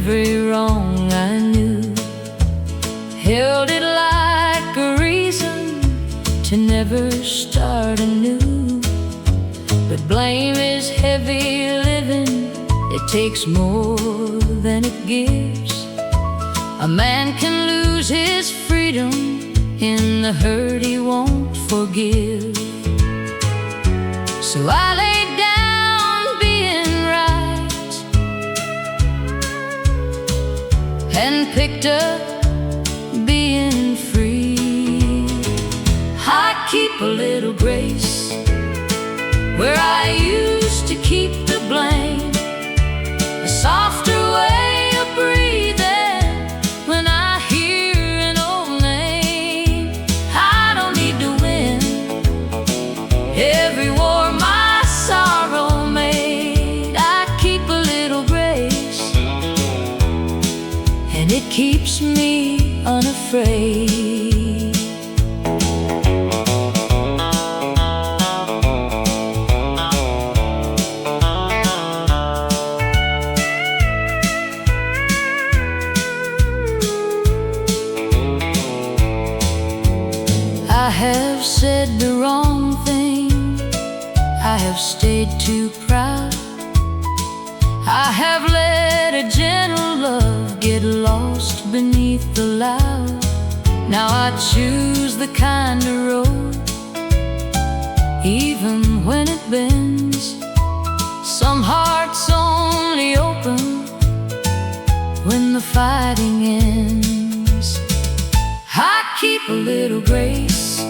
every wrong I knew, held it like a reason to never start anew. But blame is heavy living, it takes more than it gives. A man can lose his freedom in the hurt he won't forgive. So I laid down being right and picked up being free. I keep a little grace where I used to keep the blame, a softer way of breathing when I hear an old name. I don't need to win every war my sorrow made. I keep a little grace, and it keeps me unafraid. I have said the wrong thing, I have stayed too proud, I have let a gentle love get lost beneath the loud. Now I choose the kinder road, even when it bends. Some hearts only open when the fighting ends. I keep a little grace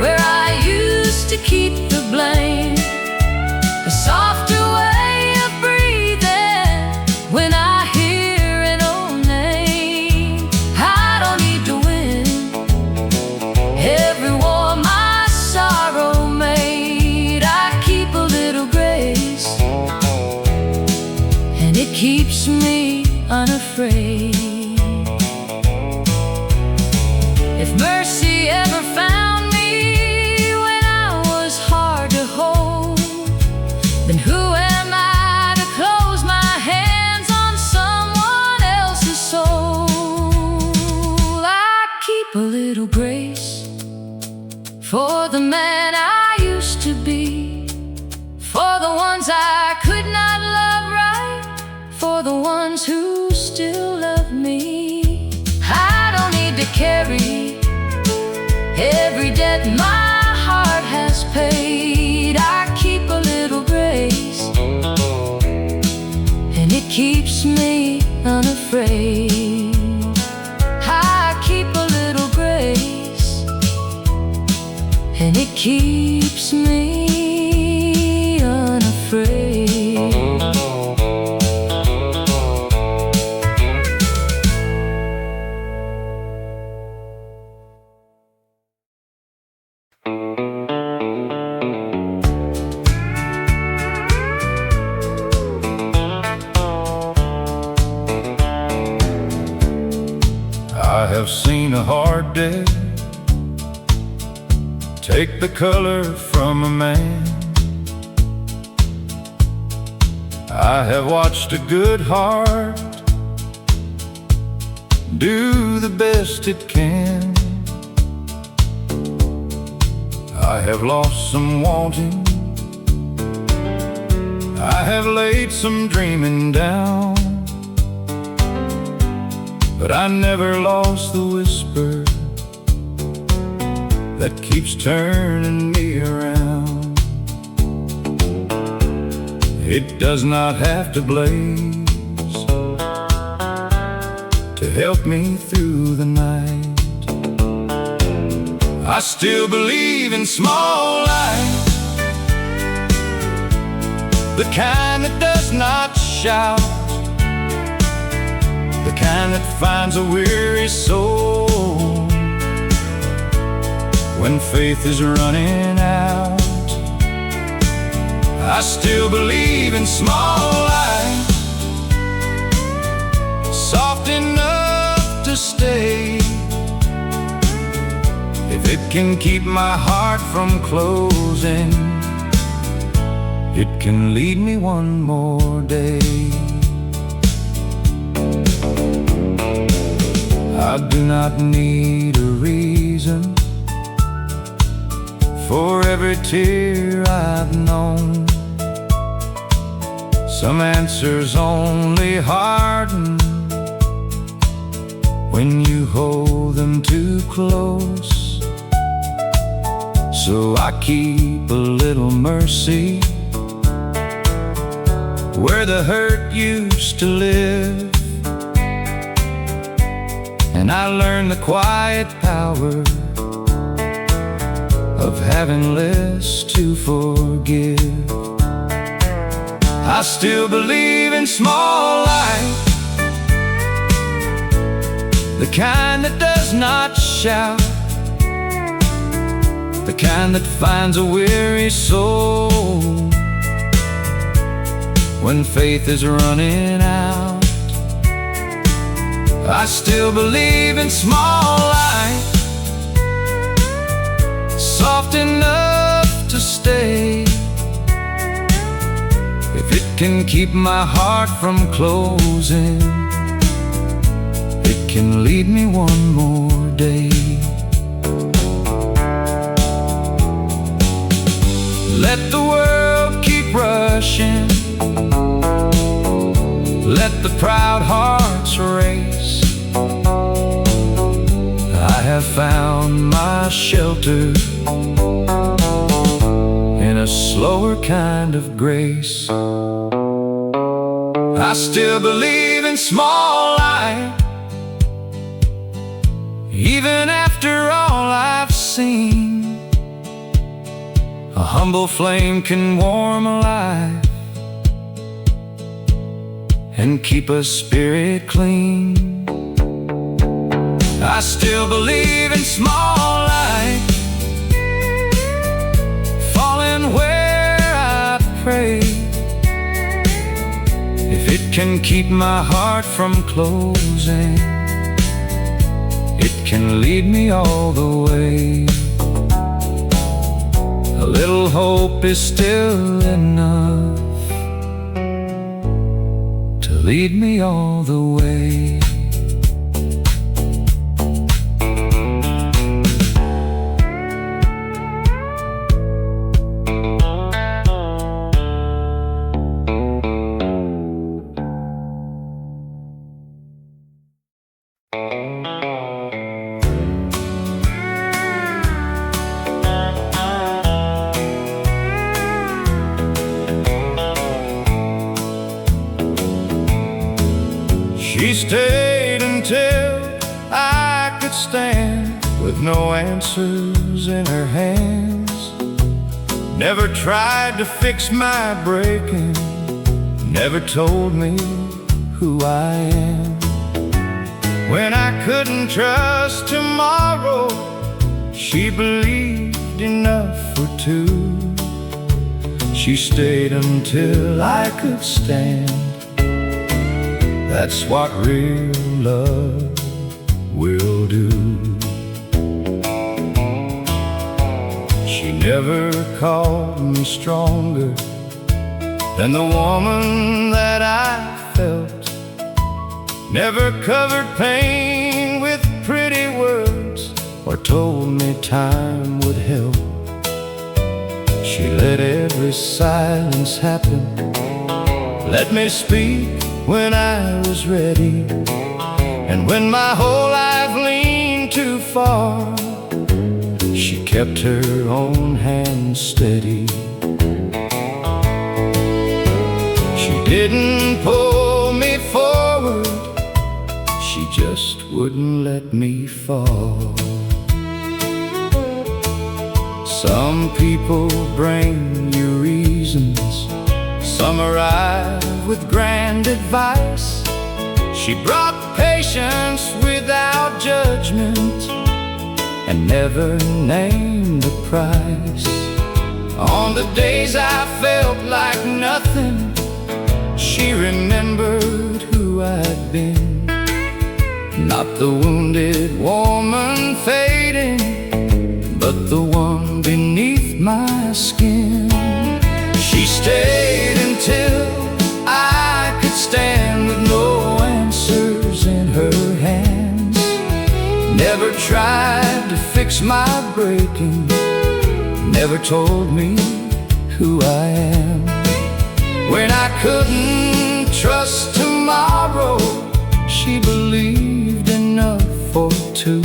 where I used to keep the blame, a softer way of breathing when I hear an old name. I don't need to win every war my sorrow made. I keep a little grace, and it keeps me unafraid. If mercy ever found me when I was hard to hold, then who am I to close my hands on someone else's soul? I keep a little grace for the man I used to be, for the ones I could not love right, for the ones who still love me. I don't need to carry every debt my heart has paid. I keep a little grace, and it keeps me unafraid. I keep a little grace, and it keeps me unafraid. I have seen a hard day take the color from a man. I have watched a good heart do the best it can. I have lost some wanting, I have laid some dreaming down, but I never lost the whisper that keeps turning me around. It does not have to blaze to help me through the night. I still believe in small light, the kind that does not shout, the kind that finds a weary soul when faith is running out. I still believe in small light, soft enough to stay. If it can keep my heart from closing, it can lead me one more day. I do not need a reason for every tear I've known. Some answers only harden when you hold them too close. So I keep a little mercy where the hurt used to live, and I learned the quiet power of having less to forgive. I still believe in small life, the kind that does not shout, the kind that finds a weary soul when faith is running out. I still believe in small life, soft enough to stay. If it can keep my heart from closing, it can lead me one more day. Let the world keep rushing, let the proud hearts race. I have found my shelter in a slower kind of grace. I still believe in small life, even after all I've seen. A humble flame can warm a life and keep a spirit clean. I still believe in small life, falling where I pray. If it can keep my heart from closing, it can lead me all the way. A little hope is still enough to lead me all the way. She stayed until I could stand, with no answers in her hands. Never tried to fix my breaking, never told me who I am. When I couldn't trust tomorrow, she believed enough for two. She stayed until I could stand. That's what real love will do. She never called me stronger than the woman that I felt. Never covered pain with pretty words or told me time would help. She let every silence happen, let me speak when I was ready. And when my whole life leaned too far, she kept her own hand steady. She didn't pull me forward, she just wouldn't let me fall. Some people bring you reasons, some arrive with grand advice. She brought patience without judgment and never named the price. On the days I felt like nothing, she remembered who I'd been. Not the wounded woman fading, but the one beneath my skin. She stayed until I could stand, with no answers in her hands. Never tried to fix my breaking, never told me who I am. When I couldn't trust tomorrow, she believed enough for two.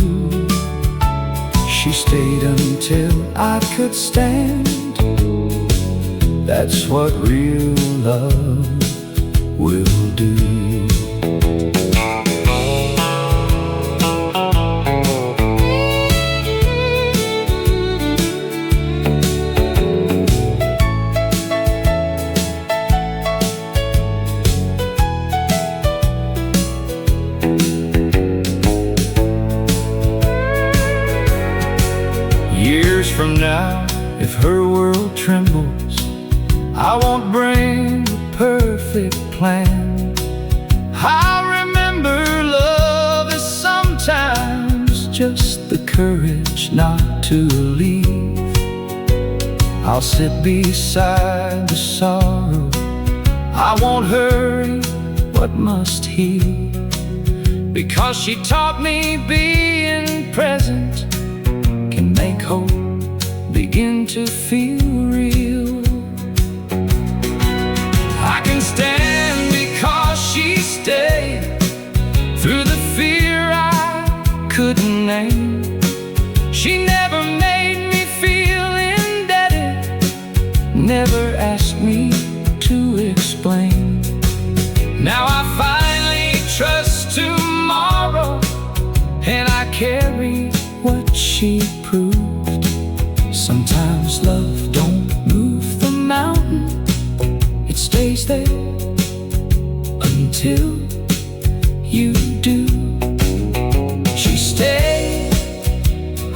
She stayed until I could stand. That's what real love will do. Years from now, if her world trembles, I won't bring a perfect plan. I'll remember love is sometimes just the courage not to leave. I'll sit beside the sorrow, I won't hurry what must heal. Because she taught me being present can make hope begin to feel real. I can stand because she stayed through the fear I couldn't name. She never made me feel indebted, never asked me to explain. Now I finally trust tomorrow, and I carry what she proved. Sometimes love don't move the mountain, it stays there until you do. She stayed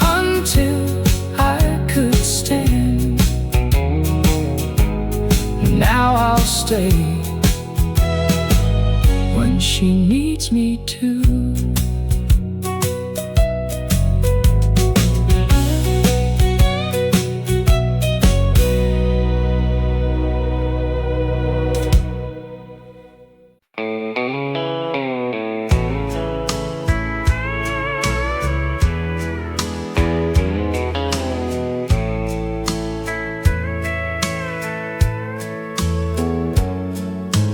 until I could stand. Now I'll stay when she needs me to.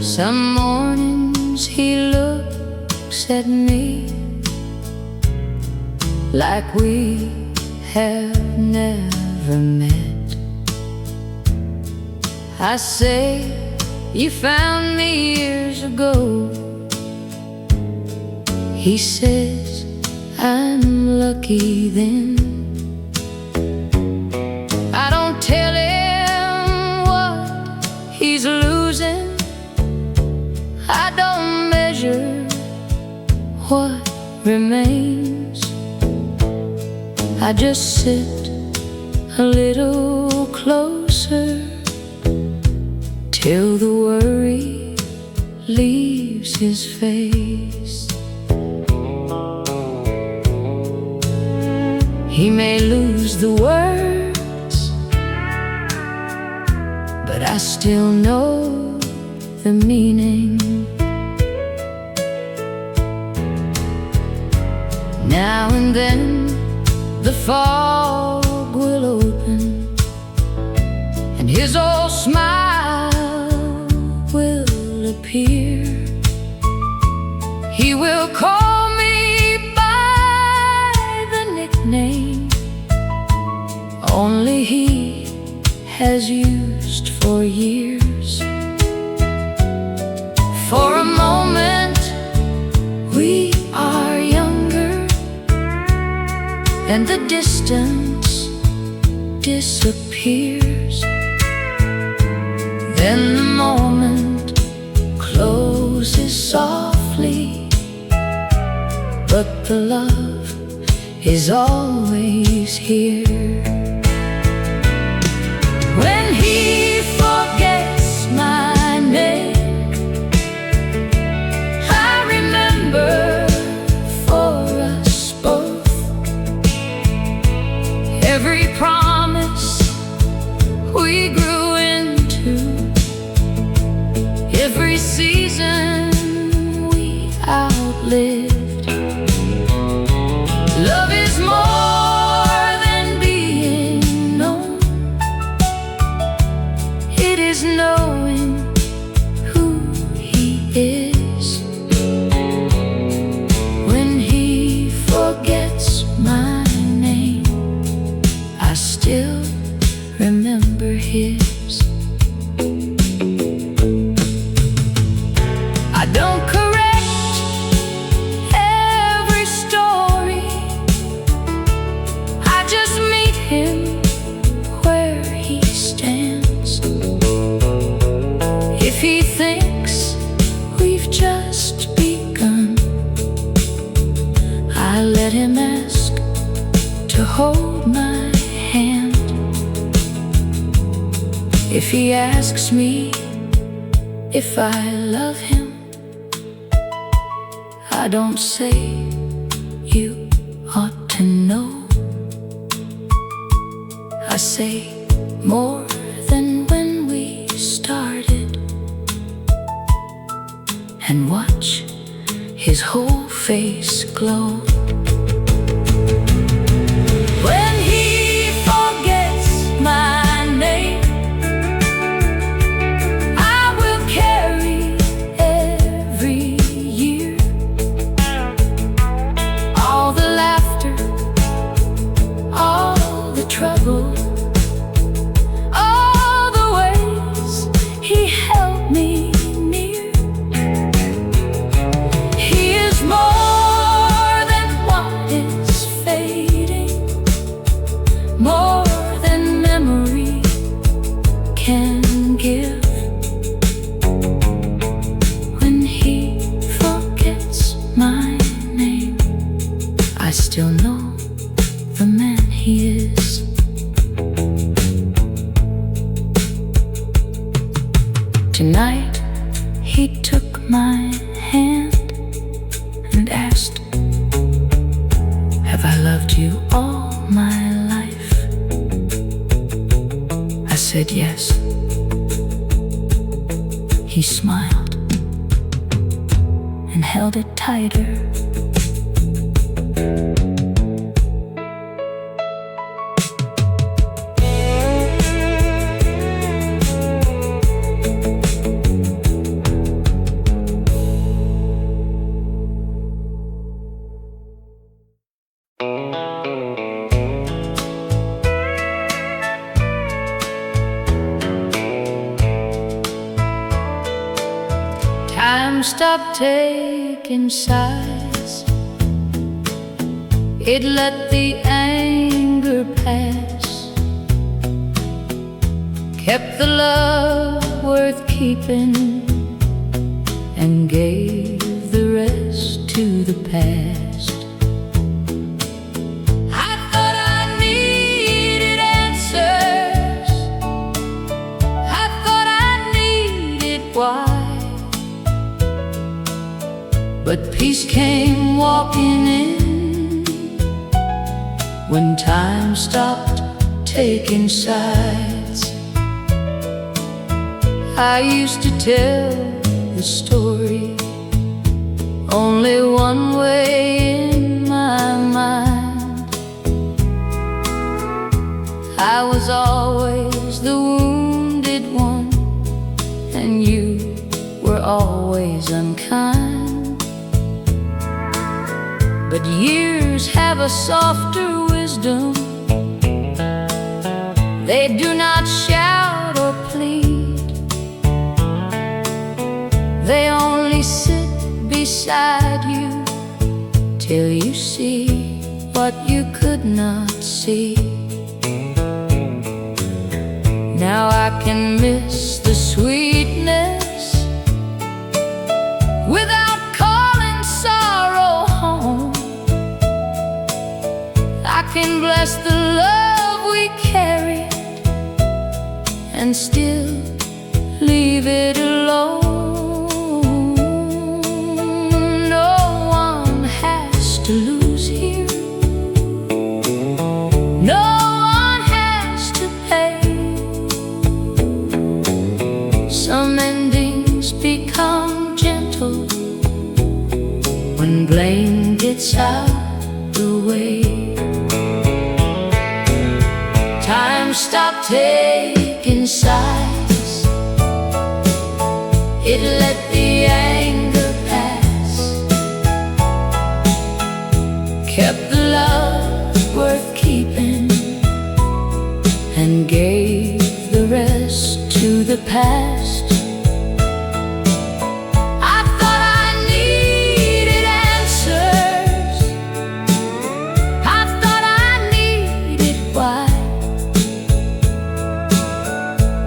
Some mornings he looks at me like we have never met. I say, you found me years ago. He says, I'm lucky then. I don't tell him what he's losing, I don't measure what remains. I just sit a little closer till the worry leaves his face. He may lose the words, but I still know the meaning. Now and then the fog will open, and his old smile will appear. He will call me by the nickname only he has used for years. For a moment we are younger, and the distance disappears. Then the moment closes softly, but the love is always here. When he forgets my name, I remember for us both every promise we grew into, every season we outlived. Love I let him ask to hold my hand. If he asks me if I love him, I don't say you ought to know. I say more than when we started, and watch his whole face glow. When he forgets my name, I will carry every year all the laughter, all the trouble, all the ways he held me near. He is more than what is fading, more than memory can give. When he forgets my name, I still know the man he is. Tonight he took my hand and asked, have I loved you all my life? I said yes. He smiled and held it tighter. Time stopped taking sides. It let the anger pass, kept the love worth keeping, and gave the rest to the past. I thought I needed answers. I thought I needed why. But peace came walking in when time stopped taking sides. I used to tell the story only one way in my mind. I was always the wounded one, and you were always unkind. But years have a softer wisdom. They do not shout or plead. They only sit beside you till you see what you could not see. Now I can miss the sweetness without calling sorrow home. I can bless the love we carried and still leave it alone. No one has to lose here. No one has to pay. Some endings become gentle when blame gets out the way. Time stopped taking sides. It let the anger pass, kept the love worth keeping, and gave the rest to the past.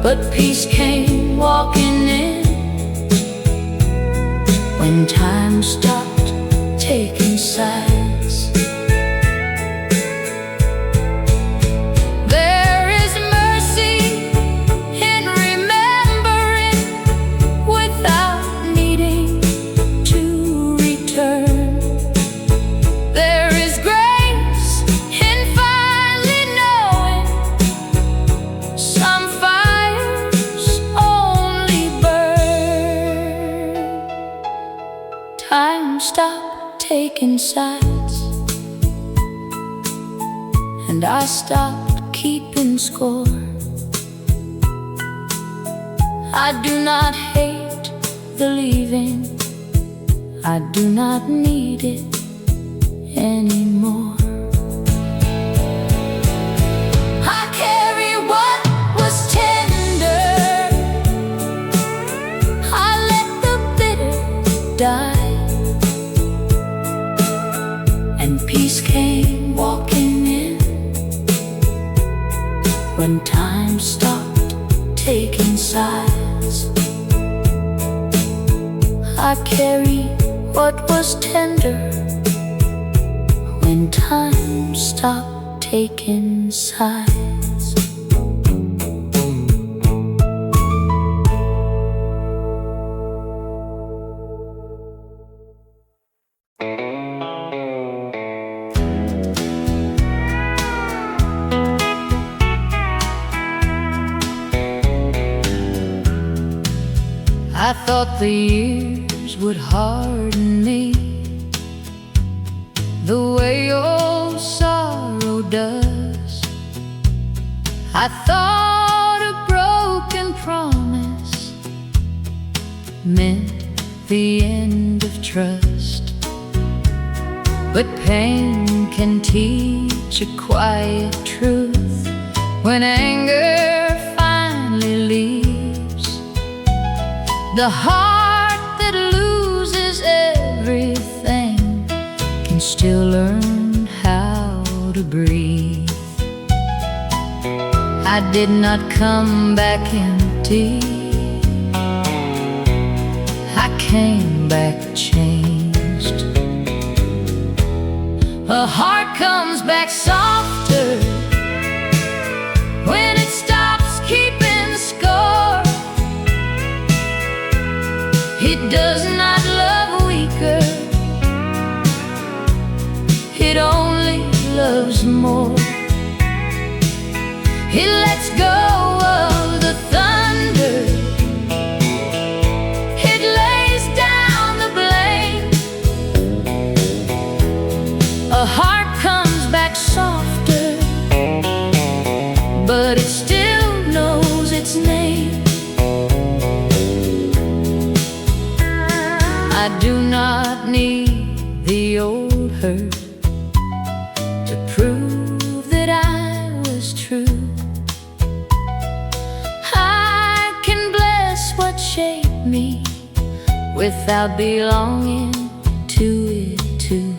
But peace came walking in when time stopped taking sides. and I stopped keeping score. I do not hate the leaving, I do not need it anymore. I carry what was tender, I let the bitter die, and peace came walking in when time stopped taking sides. I carry what was tender when time stopped taking sides. I thought the years would harden me the way old sorrow does. I thought a broken promise meant the end of trust, but pain can teach a quiet truth when anger finally leaves. The heart that loses everything can still learn how to breathe. I did not come back empty, I came back changed. A heart comes back softer when it stops keeping score. It does not love weaker, it only loves more. It lets go of the thunder, it lays down the blame. A heart comes back softer, but it still knows its name. I do not need the old hurt to prove that I was true. I can bless what shaped me without belonging to it too.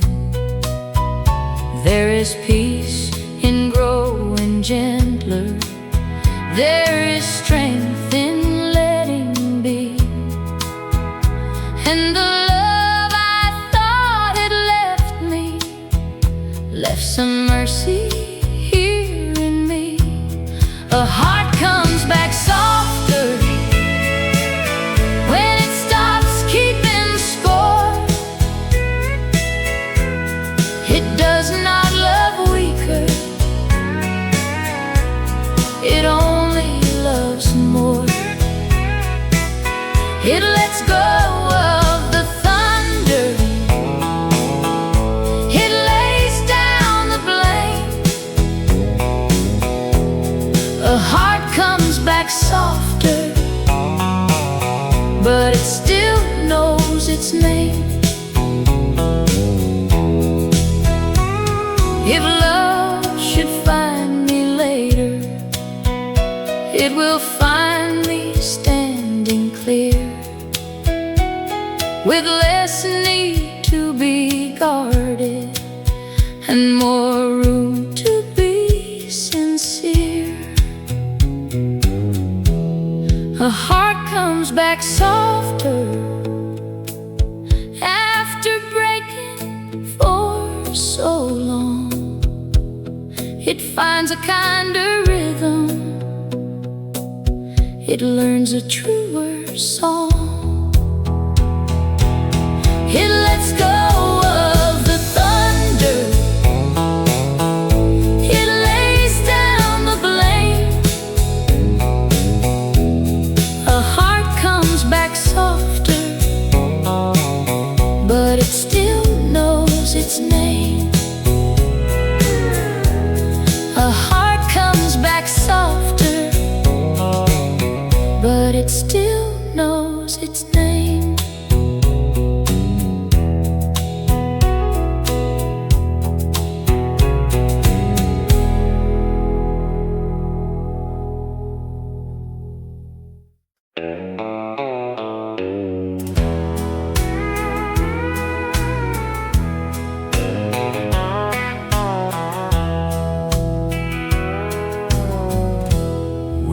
There is peace in growing gentler, there is strength in letting be, and the love I thought had left me left some mercy here in me. A heart comes back softer when it stops keeping score. It does not love weaker, it only loves more. It lets go of the thunder, it lays down the blame. A heart comes back softer, but it still knows its name. If love should find me later, it will find me standing clear, with less need to be guarded and more room to be sincere. A heart comes back softer after breaking for so long. It finds a kinder rhythm, it learns a truer song. It lets go of the thunder, it lays down the blame. A heart comes back softer, but it still knows its name.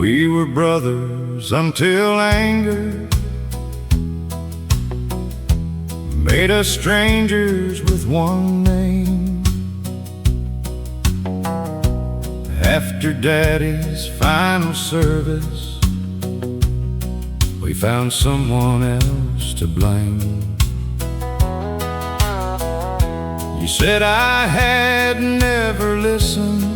We were brothers until anger made us strangers with one name. After Daddy's final service, we found someone else to blame. You said I had never listened.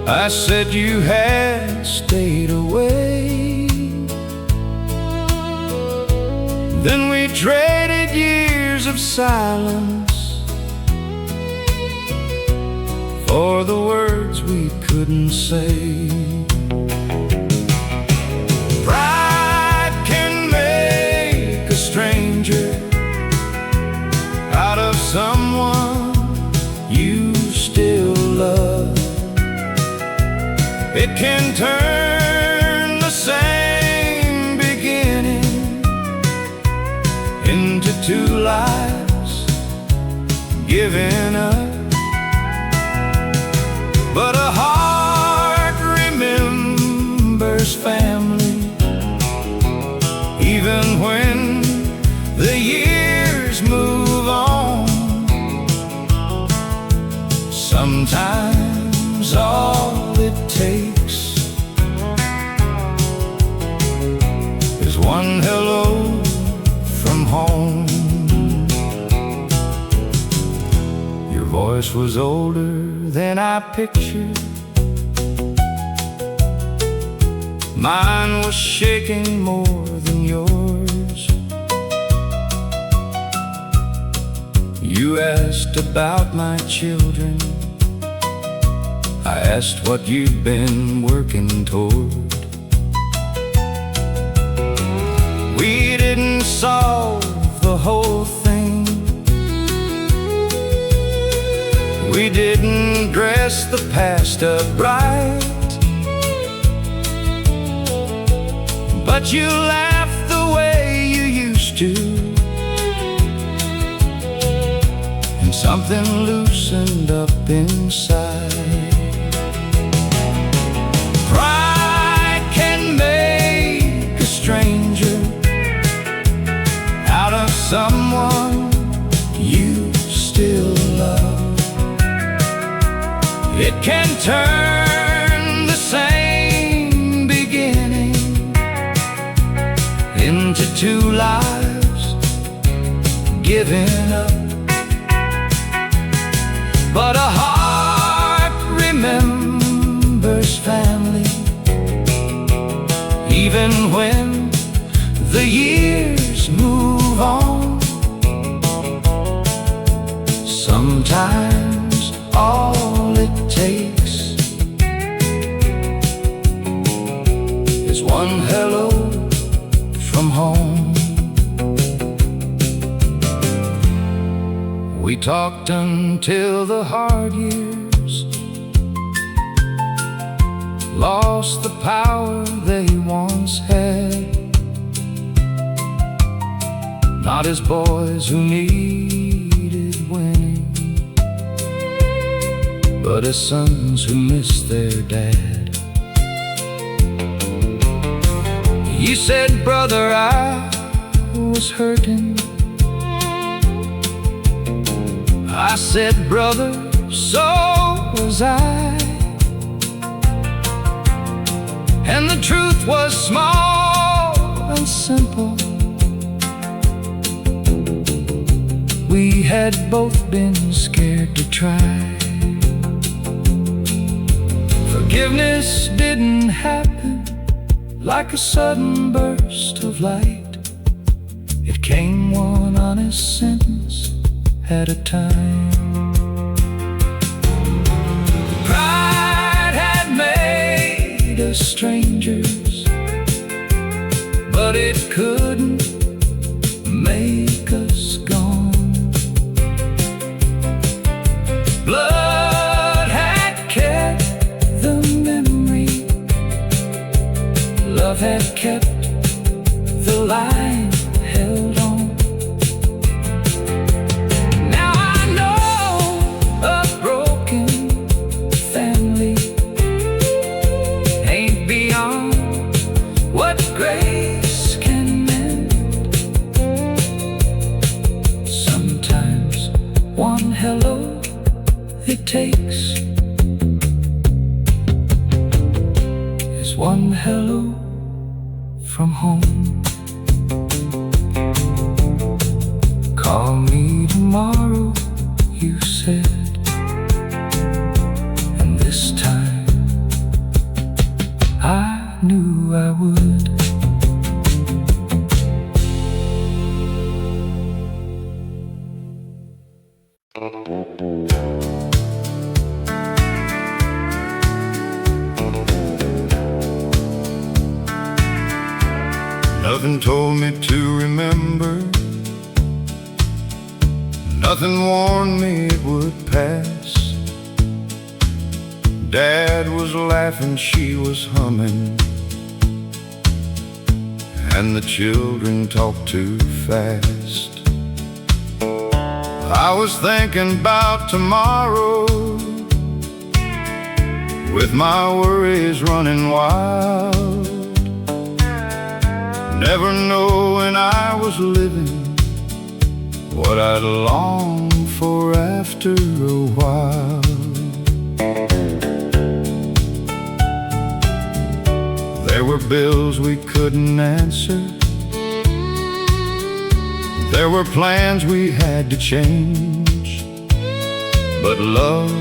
I said you had stayed away. Then we traded years of silence for the words we couldn't say. Pride can make a stranger out of someone you still love. It can turn the same beginning into two lives given up. But a heart remembers family, even when the years move on. Sometimes all it takes is one hello from home. Your voice was older than I pictured. Mine was shaking more than yours. You asked about my children. I asked what you'd been working toward. We didn't solve the whole thing. We didn't dress the past up right, but you laughed the way you used to, and something loosened up inside. Pride can make a stranger out of someone you still love. It can turn the same beginning into two lives given up. But a heart remembers family, even when the years move on. Sometimes all it takes is one hello from home. We talked until the hard years lost the power they once had. Not as boys who needed winning, but as sons who missed their dad. You said, brother, I was hurting. I said, brother, so was I. And the truth was small and simple. We had both been scared to try. Forgiveness didn't happen like a sudden burst of light. It came one honest sentence at a time. Pride had made us strangers, but it couldn't make us gone. Blood had kept the memory, love had kept the line held on. Now I know a broken family One hello it takes is one hello from home. Call me tomorrow, you said, and this time I knew I would. Nothing told me to remember, nothing warned me it would pass. Dad was laughing, she was humming, and the children talked too fast. I was thinking about tomorrow, with my worries running wild, never knowing I was living what I'd long for after a while. There were bills we couldn't answer, there were plans we had to change, but love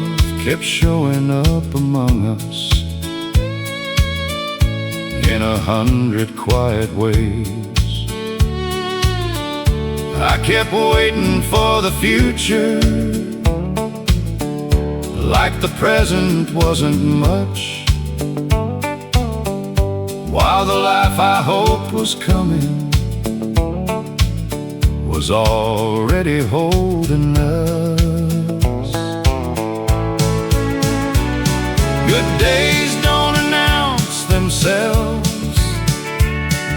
kept showing up among us in 100 quiet ways. I kept waiting for the future, like the present wasn't much, while the life I hoped was coming was already holding us. Good days don't announce themselves,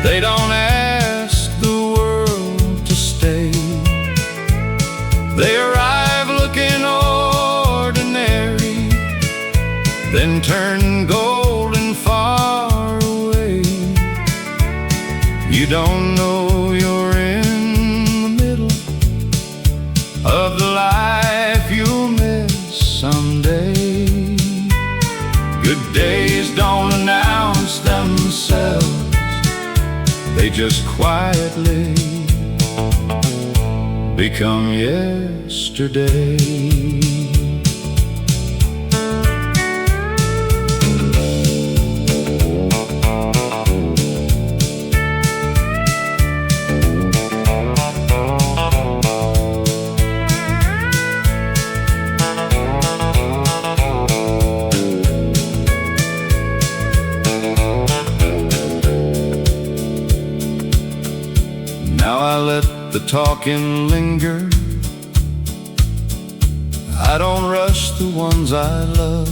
they don't ask the world to stay. They arrive looking ordinary, then turn golden far away. You don't know you're in the middle of the life you'll miss someday. Good days don't announce themselves, they just quietly become yesterday. Now I let the talking linger, I don't rush the ones I love.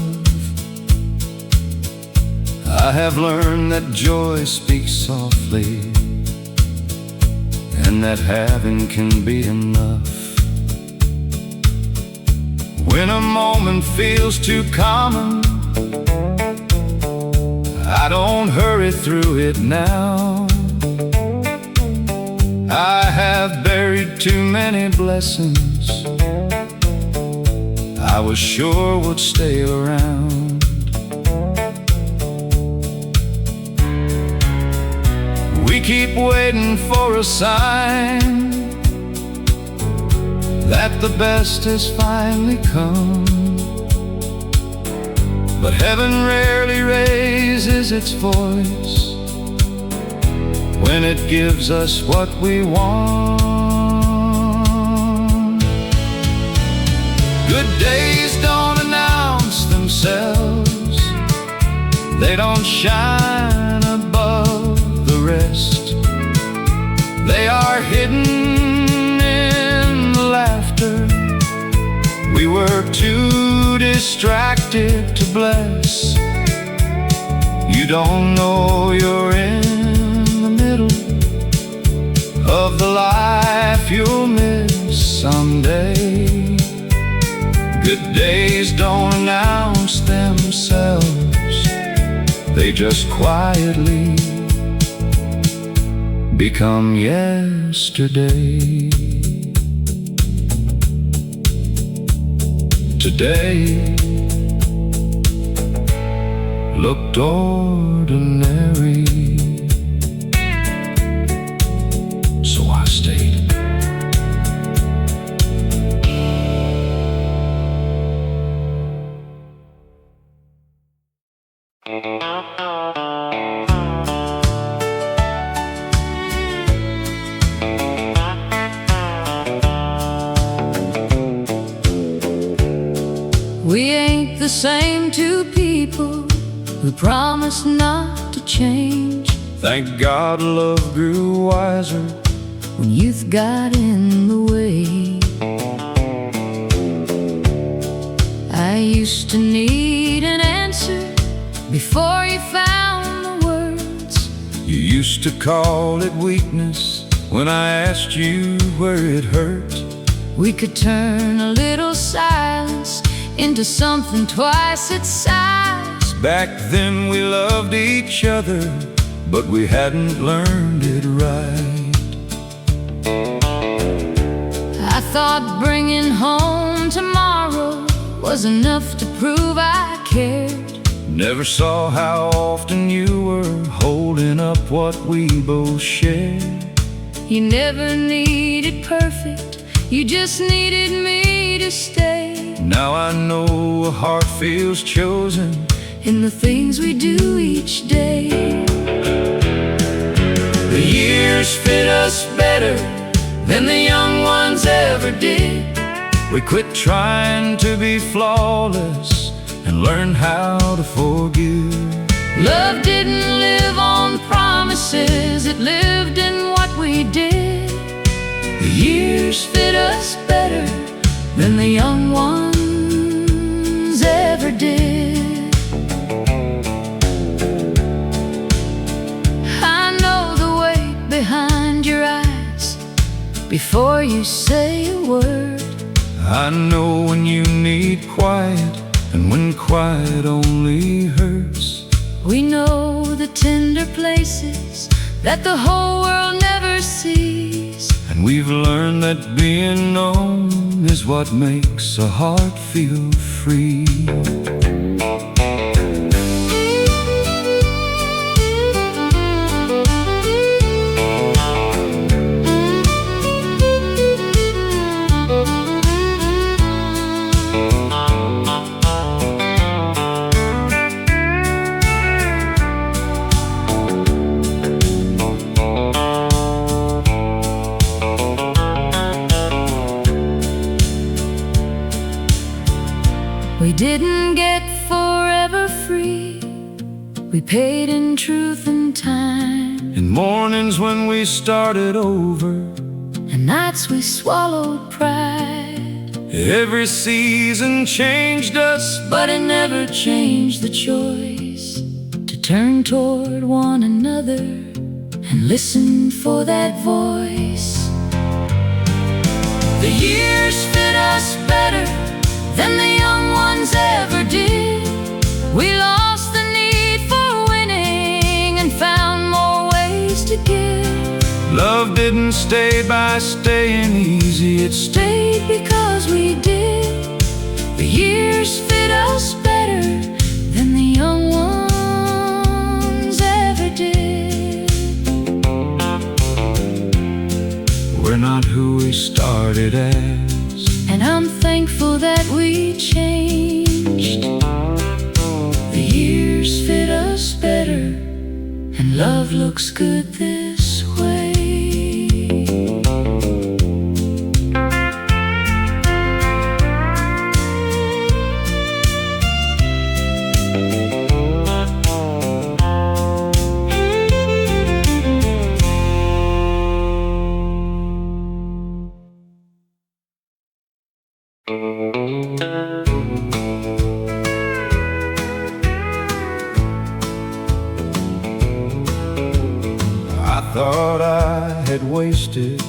I have learned that joy speaks softly, and that having can be enough. When a moment feels too common, I don't hurry through it now. I have buried too many blessings I was sure would stay around. We keep waiting for a sign that the best has finally come, but heaven rarely raises its voice when it gives us what we want. Good days don't announce themselves, they don't shine above the rest. They are hidden in the laughter we were too distracted to bless. You don't know you're in of the life you'll miss someday. Good days don't announce themselves, they just quietly become yesterday. today looked ordinary, so I stayed. We ain't the same two people who promised not to change. Thank God love grew wiser When youth got in the way, I used to need an answer before you found the words. You used to call it weakness when I asked you where it hurt. We could turn a little silence into something twice its size. Back then we loved each other, but we hadn't learned it right. I thought bringing home tomorrow was enough to prove I cared. Never saw how often you were holding up what we both shared. You never needed perfect, you just needed me to stay. Now I know a heart feels chosen In the things we do each day. The years fit us better than the young ones ever did. We quit trying to be flawless and learn how to forgive. Love didn't live on promises, it lived in what we did. The years Fit us better than the young ones ever did. I know the weight behind your eyes before you say a word. I know when you need quiet and when quiet only hurts. We know the tender places that the whole world never sees. And we've learned that being known is what makes a heart feel free. We didn't get forever free, we paid in truth and time. In mornings when we started over, And nights we swallowed pride. every season changed us, But it never changed the choice to turn toward one another and listen for that voice. The years fit us better than the young ones ever did. We lost the need for winning and found more ways to give. love didn't stay by staying easy. It Stayed because we did. The years fit us better than the young ones ever did. We're not who we started as, And I'm thankful that we changed. The years fit us better, and love looks good this way. I thought I had wasted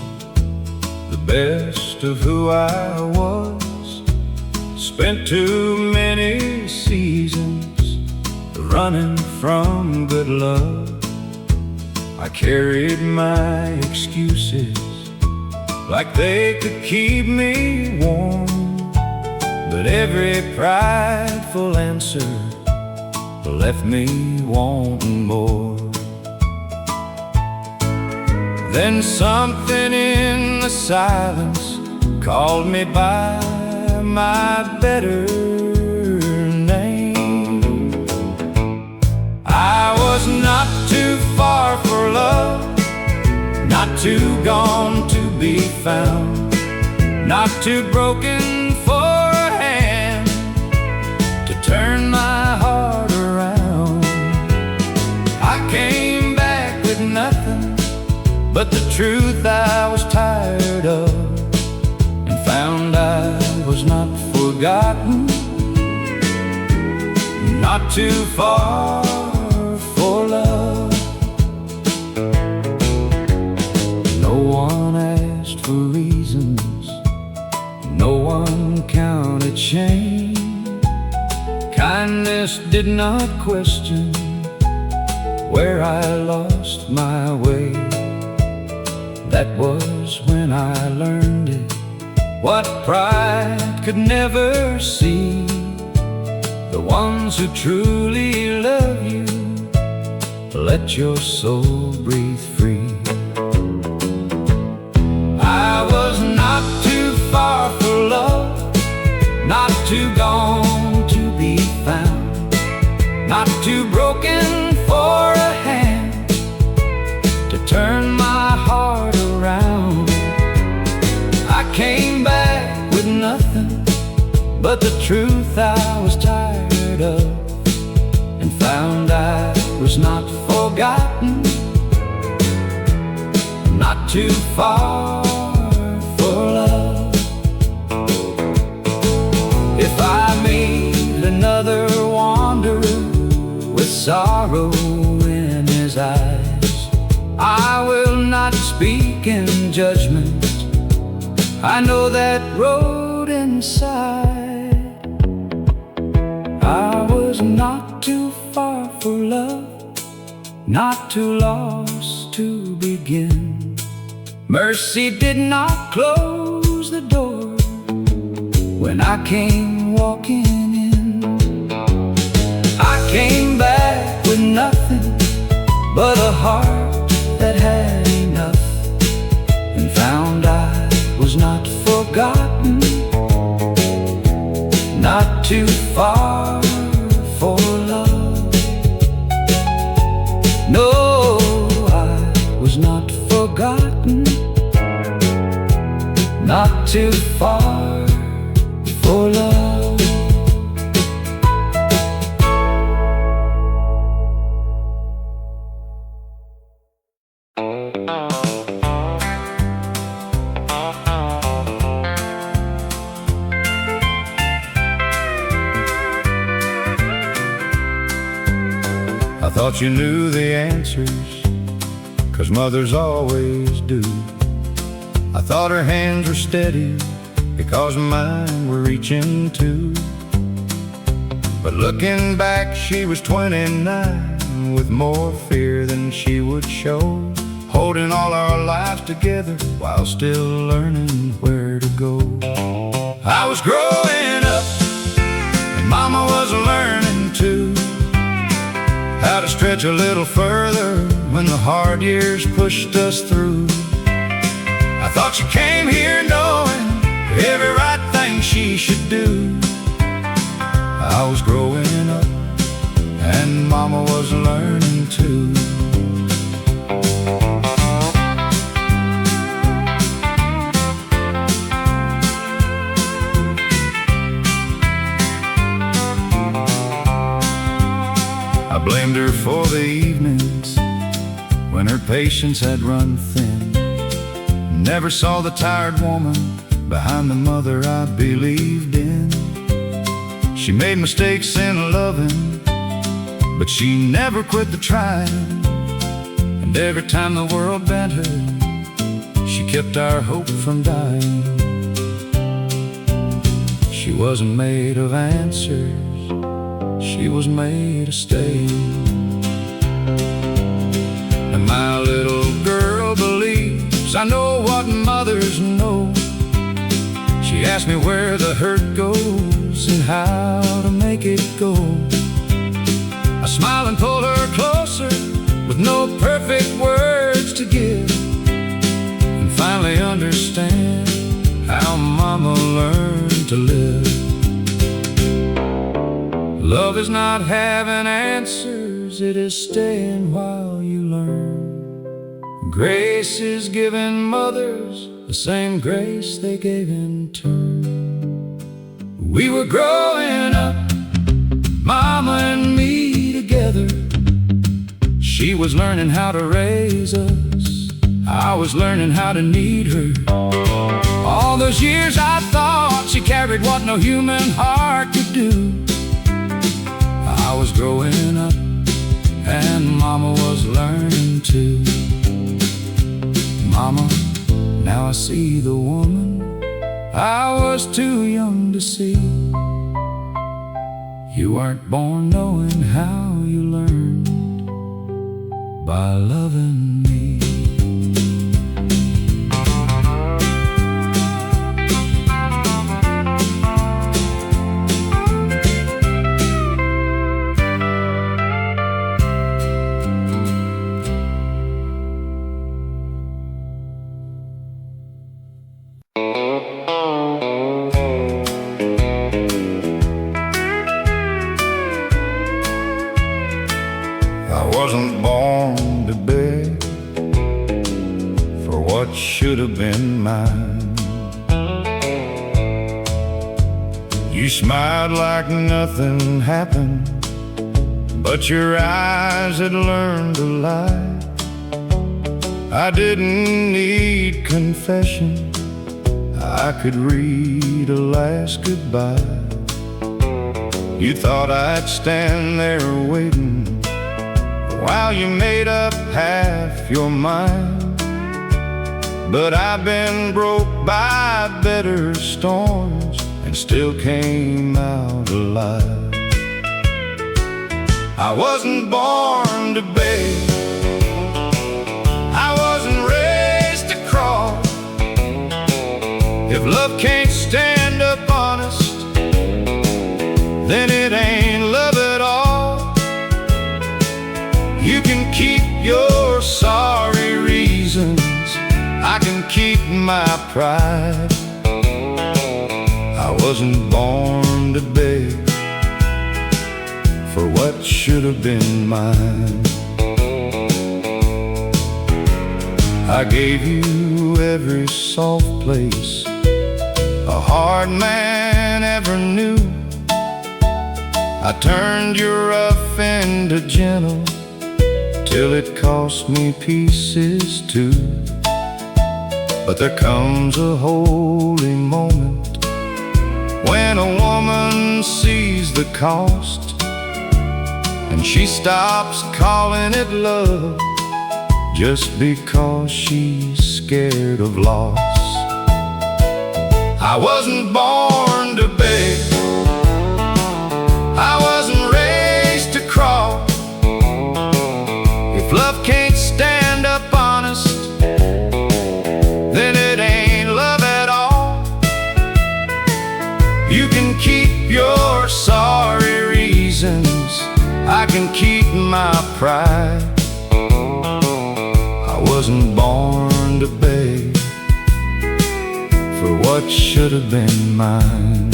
the best of who I was. Spent too many seasons running from good love. I carried my excuses like they could keep me warm, but every prideful answer left me wanting more. Then something in the silence called me by my better name. I was not too far for love, not too gone to be found, not too broken for a hand to turn my heart around. I came back with nothing but the truth I was tired of, and found I was not forgotten, not too far for love. No one asked for reasons, no one counted shame. Kindness did not question where I lost my way. That was when I learned it, what pride could never see. The ones who truly love you, let your soul breathe free. I was not too far for love, not too gone to be found, not too broken for a hand to turn my heart around. I came back with nothing but the truth I was tired of, and found I was not forgotten, not too far for love. If I meet another wanderer with sorrow in his eyes, I will not speak in judgment. I know that road inside. I was not too far for love, not too lost to begin. Mercy did not close the door when I came walking in. I came back with nothing but a heart that had enough, and found I was not forgotten, not too far for love. No, I was not forgotten, not too far for love. I thought you knew the answers, 'cause mothers always do. I thought her hands were steady, because mine were reaching too. But looking back, she was 29, with more fear than she would show, holding all our lives together while still learning where to go. I was growing up, and Mama was learning too, how to stretch a little further when the hard years pushed us through. I thought she came here knowing every right thing she should do. I was growing up, and Mama was learning too. I blamed her for the evenings when her patience had run thin. Never saw the tired woman behind the mother I believed in. She made mistakes in loving, but she never quit the trying. And every time the world bent her, she kept our hope from dying. She wasn't made of answers, she was made to stay. And my little girl believes I know what mothers know. She asked me where the hurt goes Love is not having answers, it is staying while you learn. Grace is giving mothers the same grace they gave in turn. We were growing up, Mama and me together. She was learning how to raise us, I was learning how to need her. All those years I thought she carried what no human heart could do. I was growing up and Mama was learning too. Mama, now I see the woman I was too young to see. You weren't born knowing how you learned by loving me. I wasn't born to beg for what should have been mine. You smiled like nothing happened, but your eyes had learned to lie. I didn't need confession, I could read a last goodbye. You thought I'd stand there waiting while you made up half your mind. But I've been broke by better storms and still came out alive. I wasn't born to beg, I wasn't raised to crawl. If love can't stand up honest, then it ain't love at all. You can keep your sorry reasons, I can keep my pride. I wasn't born to beg for what should have been mine. I gave you every soft place a hard man ever knew. I turned your rough into gentle till it cost me pieces too. But there comes a holy moment when a woman sees the cost, and she stops calling it love just because she's scared of loss. I wasn't born to beg, I wasn't raised to crawl. If love can't stand up honest, then it ain't love at all. You can keep your sorry reasons, I can keep my pride. I wasn't born to beg for what should have been mine.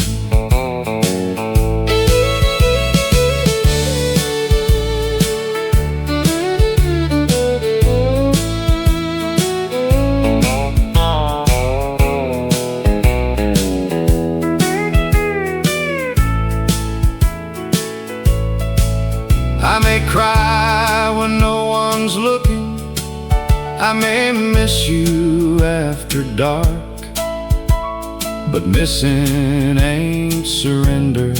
I may cry when no one's looking, I may miss you after dark, but missing ain't surrender,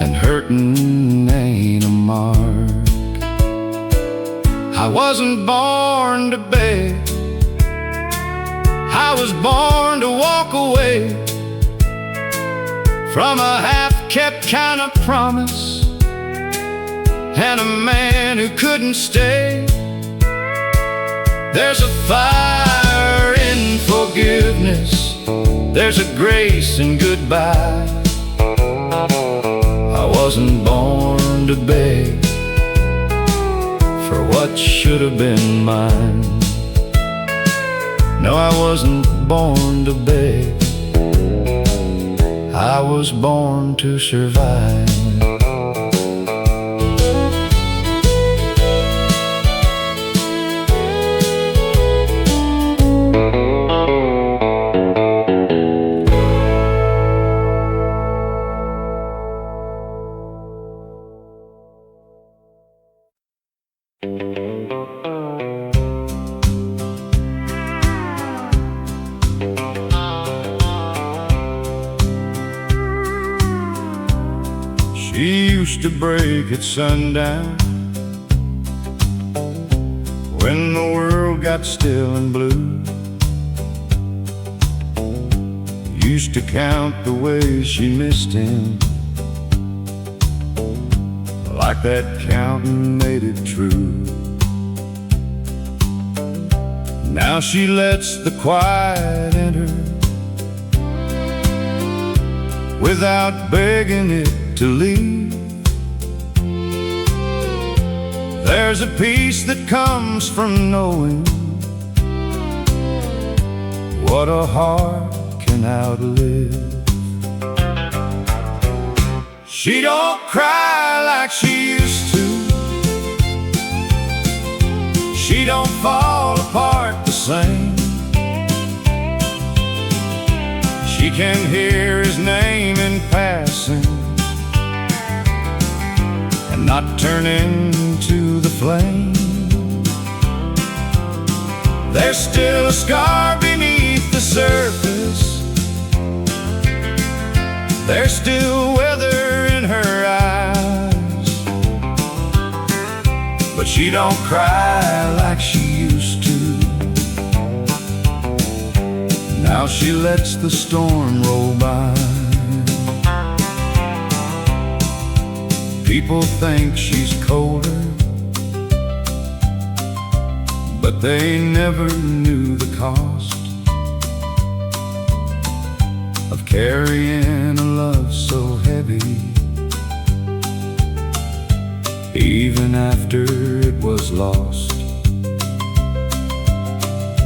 and hurting ain't a mark. I wasn't born to beg, I was born to walk away from a half-kept kind of promise and a man who couldn't stay. There's a fire in forgiveness, there's a grace in goodbye. I wasn't born to beg for what should have been mine. No, I wasn't born to beg, I was born to survive. He used to break at sundown when the world got still and blue. Used to count the ways she missed him, like that counting made it true. Now she lets the quiet enter without begging it to leave. There's a peace that comes from knowing what a heart can outlive. She don't cry like she used to. She don't fall apart the same. She can hear his name in passing and not turn into the flame. There's still a scar beneath the surface. There's still weather in her eyes, but she don't cry like she used to. Now she lets the storm roll by. People think she's colder, but they never knew the cost of carrying a love so heavy, even after it was lost.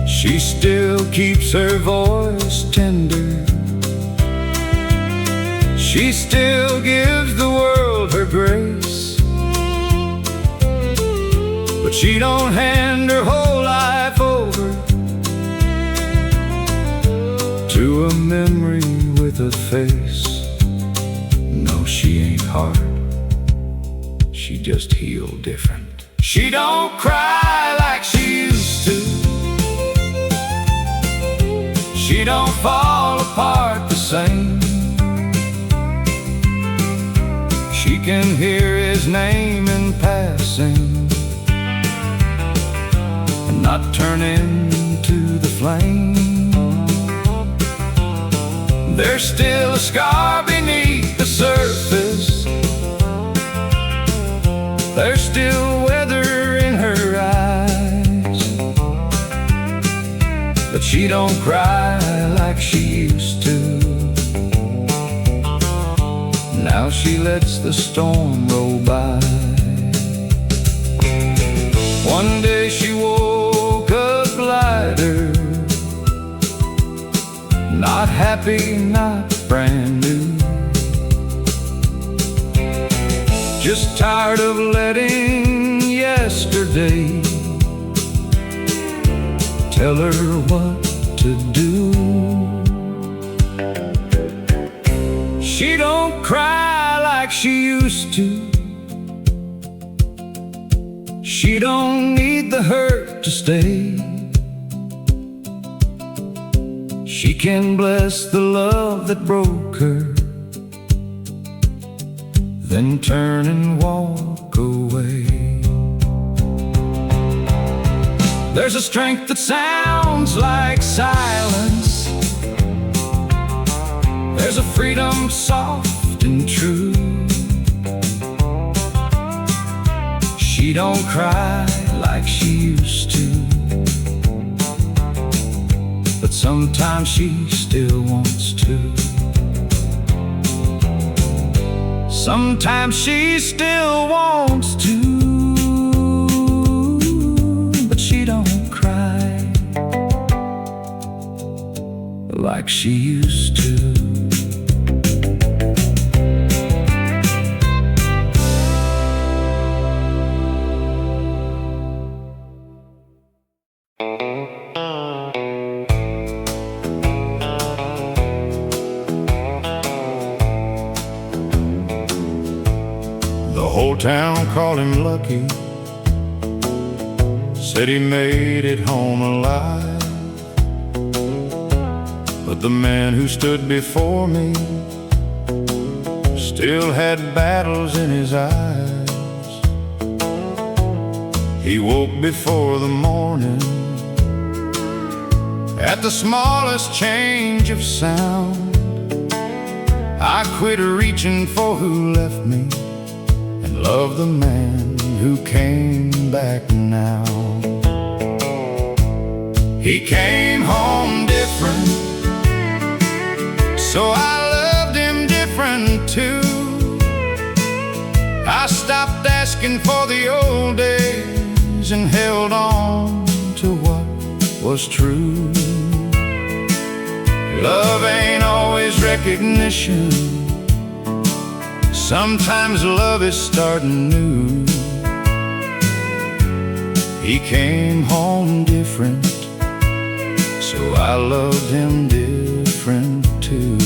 She still keeps her voice tender. She still gives the world her grace, but she don't hand her whole life over to a memory with a face. No, she ain't hard, she just healed different. She don't cry like she used to. She don't fall apart the same. She can hear his name in passing and not turn into the flame. There's still a scar beneath the surface. There's still weather in her eyes, but she don't cry like she used to. Now she lets the storm roll by. One day she woke up lighter, not happy, not brand new, just tired of letting yesterday tell her what to do. She don't cry like she used to. She don't need the hurt to stay. She can bless the love that broke her, then turn and walk away. There's a strength that sounds like silence. There's a freedom soft and true. She don't cry like she used to, but sometimes she still wants to. Sometimes she still wants to, but she don't cry like she used to. The whole town called him lucky, said he made it home alive. But the man who stood before me still had battles in his eyes. He woke before the morning at the smallest change of sound. I quit reaching for who left me and loved the man who came back now. He came home different, so I loved him different too. I stopped asking for the old days and held on to what was true. Love ain't always recognition. Sometimes love is starting new. He came home different, so I loved him different too.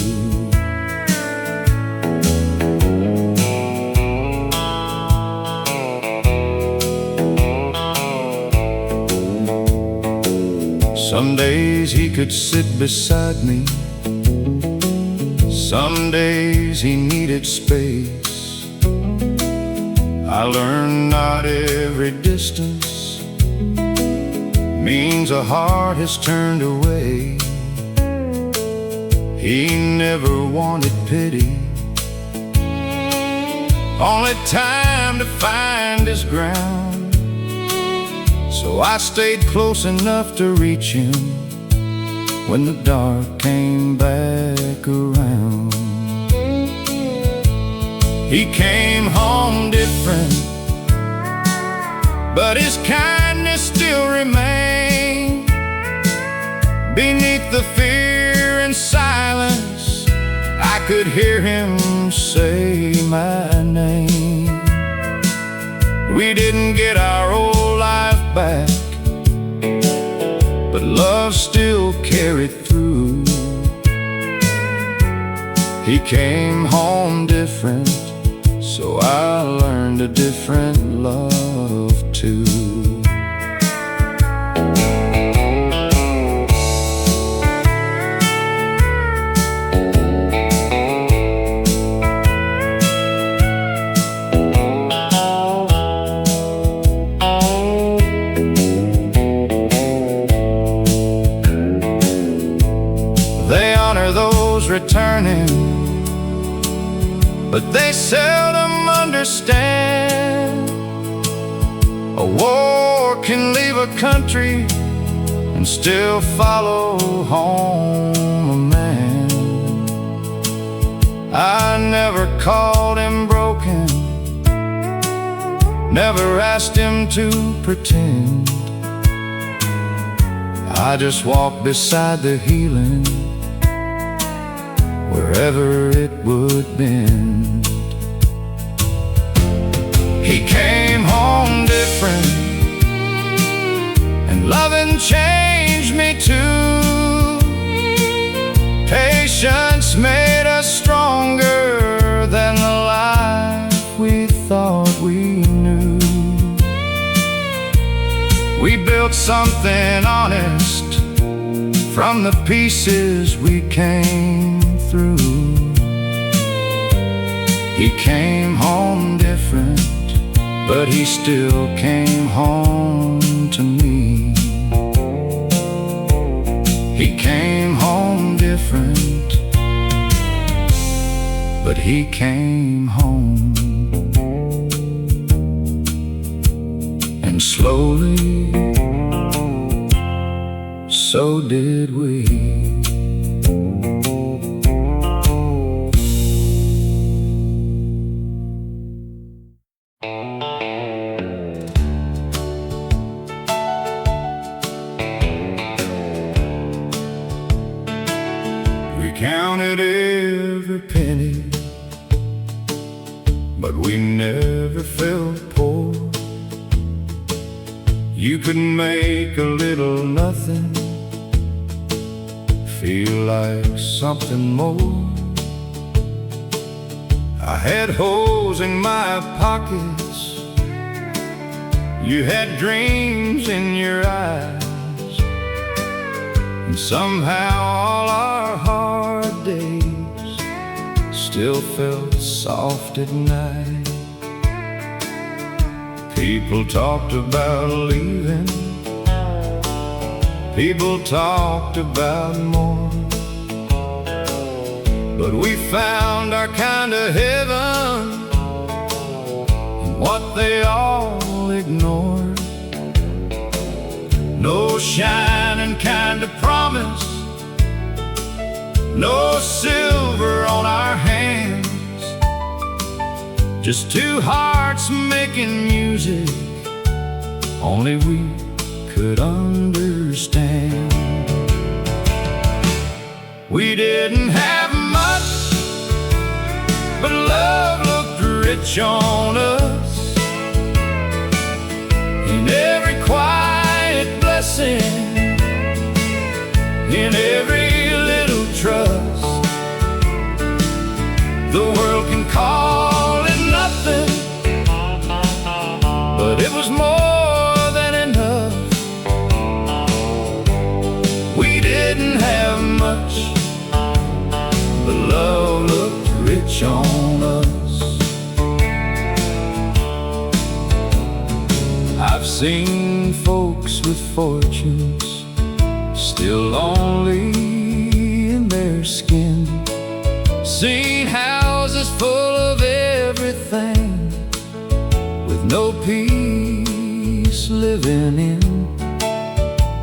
Some days he could sit beside me, some days he needed space. I learned not every distance means a heart has turned away. He never wanted pity, only time to find his ground. So I stayed close enough to reach him when the dark came back around. He came home different, but his kindness still remained. Beneath the fear and silence, I could hear him say my name. We didn't get our old life back, but love still carried through. He came home different, so I learned a different love too. They honor those returning, but they seldom understand. A war can leave a country and still follow home a man. I never called him broken, never asked him to pretend. I just walked beside the healing wherever it would bend. He came home different, and loving changed me too. Patience made us stronger than the life we thought we knew. We built something honest from the pieces we came through. He came home different, but he still came home to me. He came home different, but he came home. And slowly, so did we. Counted every penny, but we never felt poor. You could make a little nothing feel like something more. I had holes in my pockets, you had dreams in your eyes, and somehow all our hard days still felt soft at night. People talked about leaving, people talked about more, but we found our kind of heaven in what they all ignored. No shining kind of promise, no silver on our hands, just two hearts making music only we could understand. We didn't have much, but love looked rich on us. In every quiet blessing, in every little trust, the world can call it nothing, but it was more than enough. We didn't have much, but love looked rich on us. I've seen folks with fortunes still lonely in their skin, seen houses full of everything with no peace living in.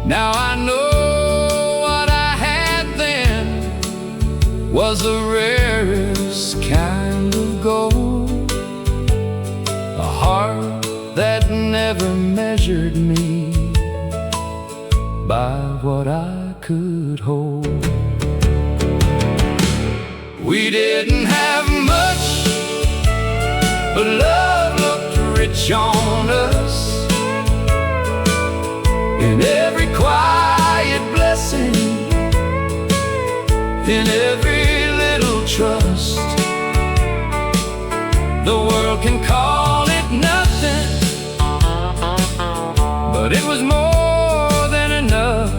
Now I know what I had then was the rarest kind of gold, a heart that never measured me by what I could hold. We didn't have much, but love looked rich on us. In every quiet blessing, in every little trust, the world can call it nothing, but it was more than enough.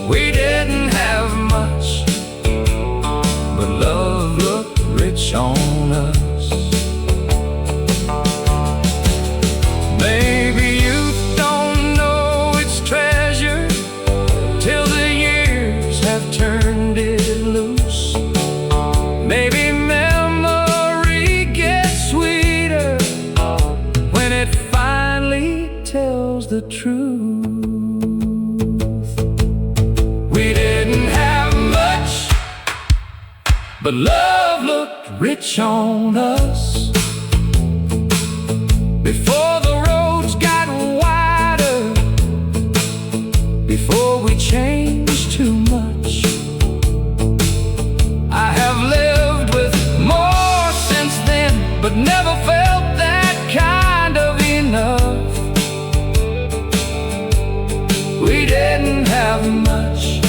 We didn't have much, but love looked rich on us. Maybe youth don't know its treasure till the years have turned it loose. Maybe memory gets sweeter when it finally tells the truth. We didn't have much, but love looked rich on us. Before the roads got wider, before we changed too much, I have lived with more since then, but never felt that kind of enough. We didn't have much,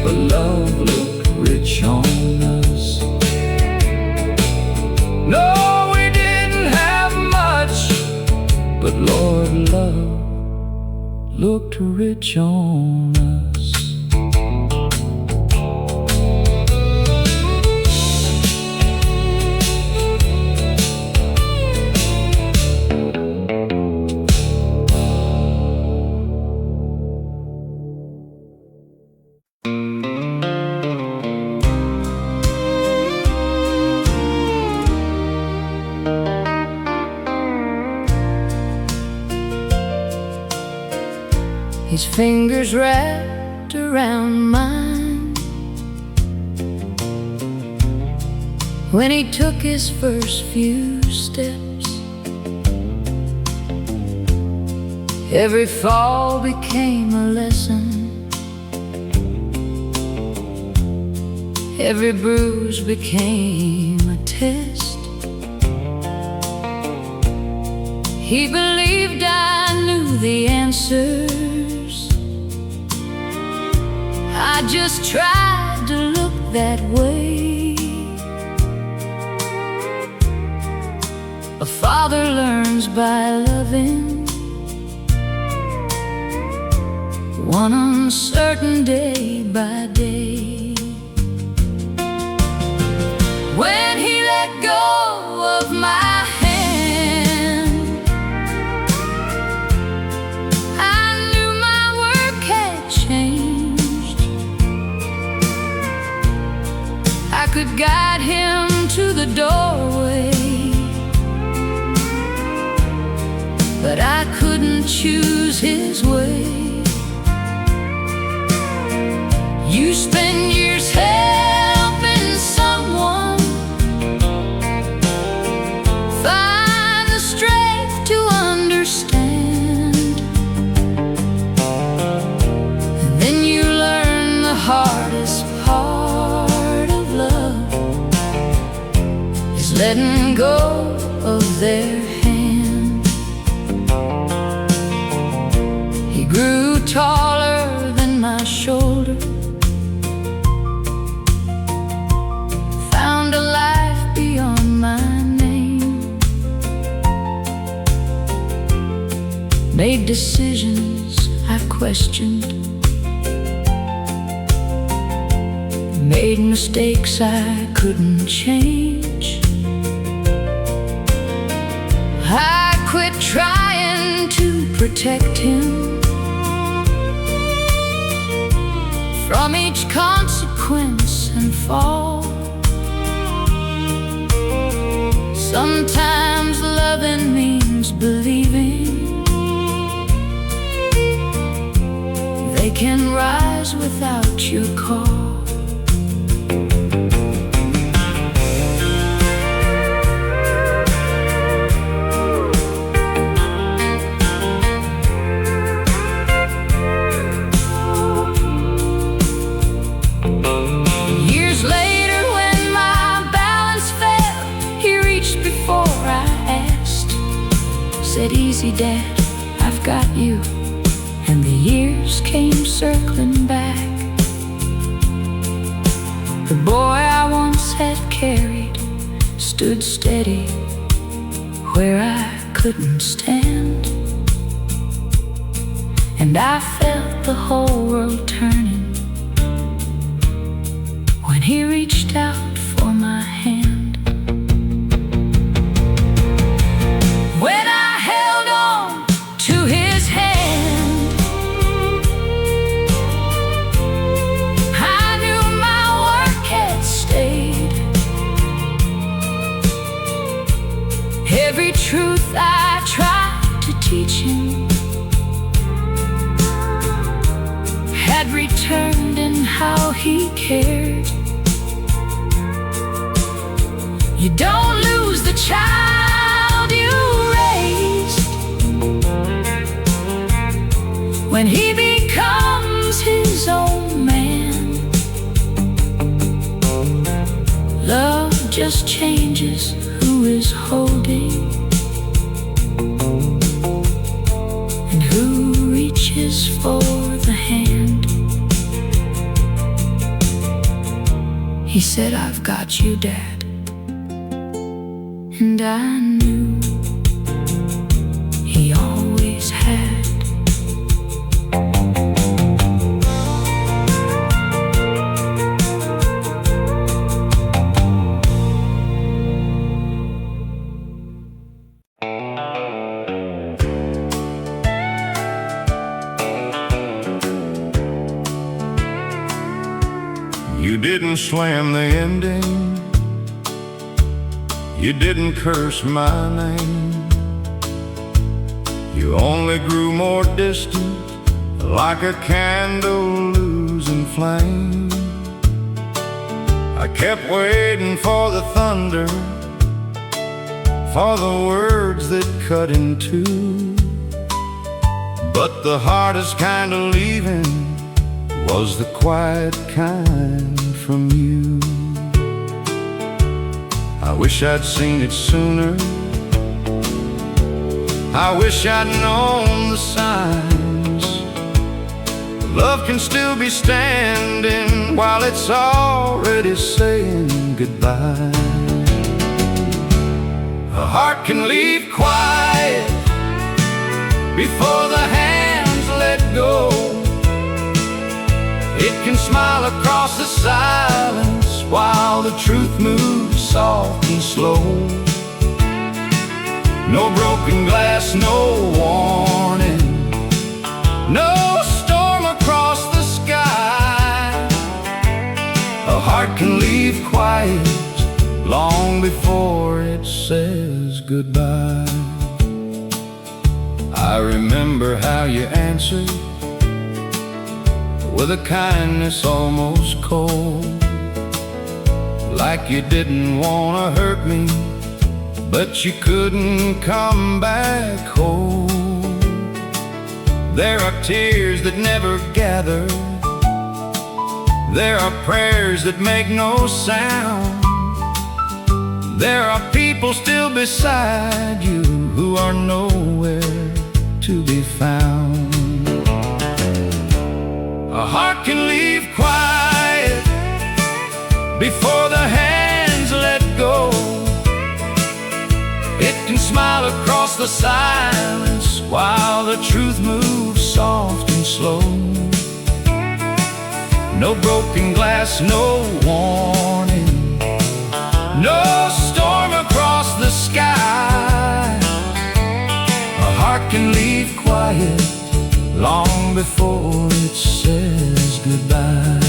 but love looked rich on us. No, we didn't have much, but Lord, love looked rich on us. His fingers wrapped around mine when he took his first few steps. Every fall became a lesson, every bruise became a test. He believed I knew the answers. I just tried to look that way. A father learns by loving, one uncertain day by day. could guide him to the doorway, but I couldn't choose his way. You spend years helping someone find the strength to understand, and then you learn the hardest part of love is letting go of their hand. He grew taller than my shoulder, found a life beyond my name, made decisions I've questioned, made mistakes I couldn't change. I quit trying to protect him from each consequence and fall. Sometimes loving means believing they can rise without your call. Said, "Easy, Dad, I've got you." And the years came circling back. The boy I once had carried stood steady where I couldn't stand, and I felt the whole world turning when he reached out for my hand. When I held on to his hand, I knew my work had stayed. Every truth I tried to teach him had returned in how he cared. You don't lose the child you raised when he becomes his own man. Love just changes who is holding and who reaches for the hand. He said, "I've got you, Dad," and I knew he always had. You didn't slam the ending, you didn't curse my name. You only grew more distant, like a candle losing flame. I kept waiting for the thunder, for the words that cut in two. But the hardest kind of leaving was the quiet kind from you. I wish I'd seen it sooner, I wish I'd known the signs. Love can still be standing while it's already saying goodbye. A heart can leave quiet before the hands let go. It can smile across the silence while the truth moves soft and slow. No broken glass, no warning, no storm across the sky. A heart heart can leave quiet long before it says goodbye. I remember how you answered with a kindness almost cold, like you didn't want to hurt me, but you couldn't come back whole. There are tears that never gather, there are prayers that make no sound, there are people still beside you who are nowhere to be found. A heart can leave quiet before the hands let go. It can smile across the silence while the truth moves soft and slow. No broken glass, no warning, no storm across the sky. A heart can leave quiet long before it says goodbye.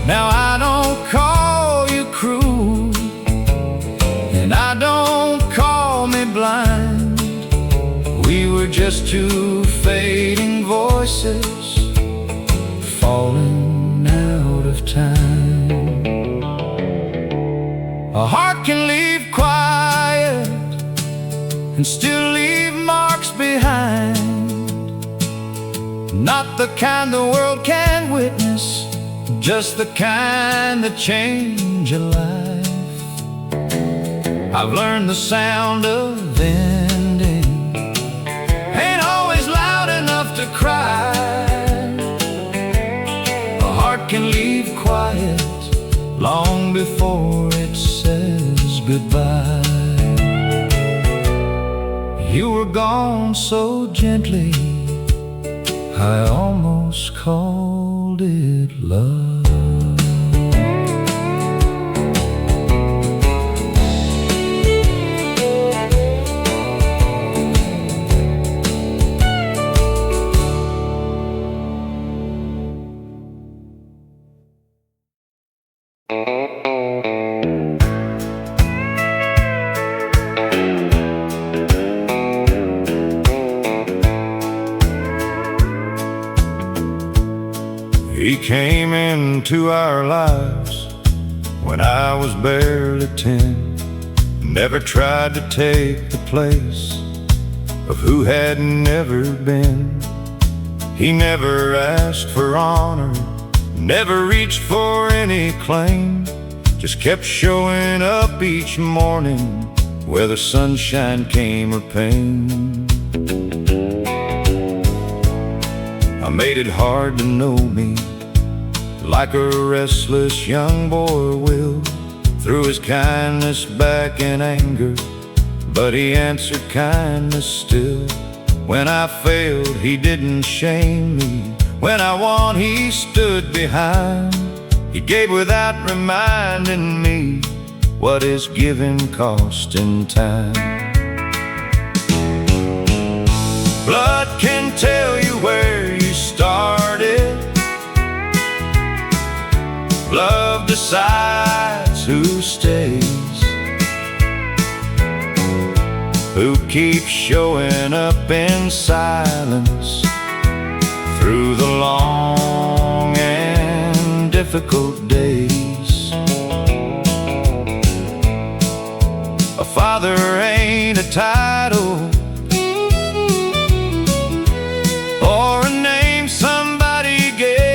Now I don't call you cruel, and I don't call me blind. We were just two fading voices falling out of time. A heart can leave quiet and still leave marks behind, not the kind the world can witness, just the kind that change a life. I've learned the sound of ending ain't always loud enough to cry. A heart can leave quiet long before it says goodbye. You were gone so gently, I almost called it love. He came into our lives when I was barely 10. Never tried to take the place of who had never been. He never asked for honor, never reached for any claim. Just kept showing up each morning, whether sunshine came or pain. I made it hard to know me, like a restless young boy will. Threw his kindness back in anger, but he answered kindness still. When I failed, he didn't shame me. When I won, he stood behind. He gave without reminding me what is giving cost in time. Blood can tell you where you started. Love decides who stays, who keeps showing up in silence through the long and difficult days. A father ain't a title or a name somebody gave.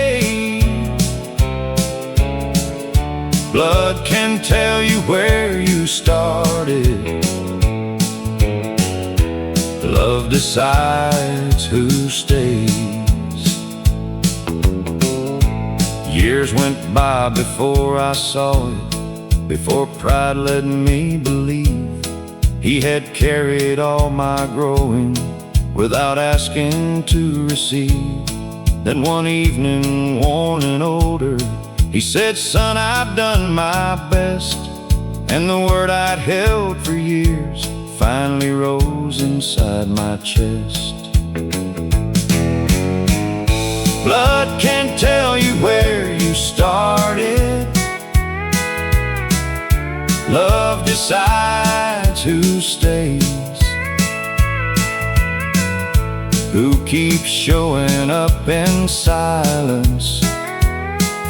Blood can tell you where you started. Love decides who stays. Years went by before I saw it, before pride led me believe he had carried all my growing without asking to receive. Then one evening, worn and older, he said, "Son, I've done my best." And the word I'd held for years finally rose inside my chest. Blood can't tell you where you started. Love decides who stays, who keeps showing up in silence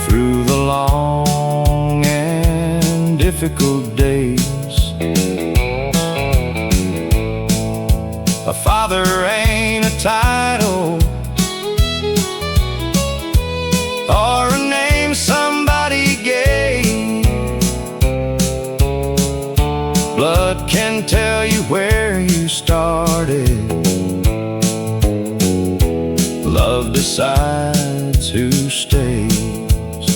through the long and difficult days. A father ain't a title or a name somebody gave. Blood can tell you where you started. Love decides who stays.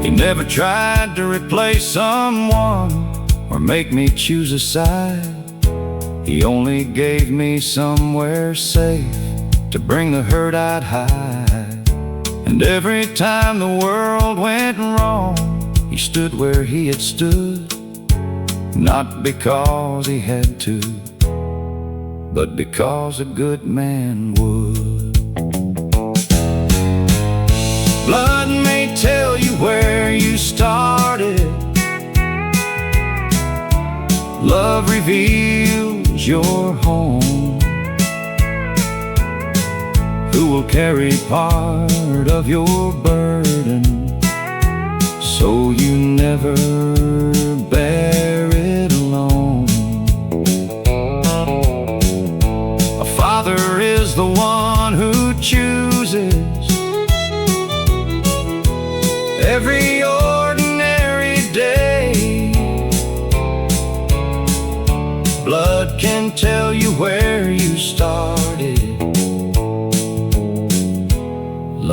He never tried to replace someone or make me choose a side. He only gave me somewhere safe to bring the hurt I'd hide. And every time the world went wrong, he stood where he had stood, not because he had to, but because a good man would. Blood may tell you where you started. Love reveals your home. Who will carry part of your burden, so you never bear it alone. A father is the one who chooses every ordinary day. Blood can tell you where you started.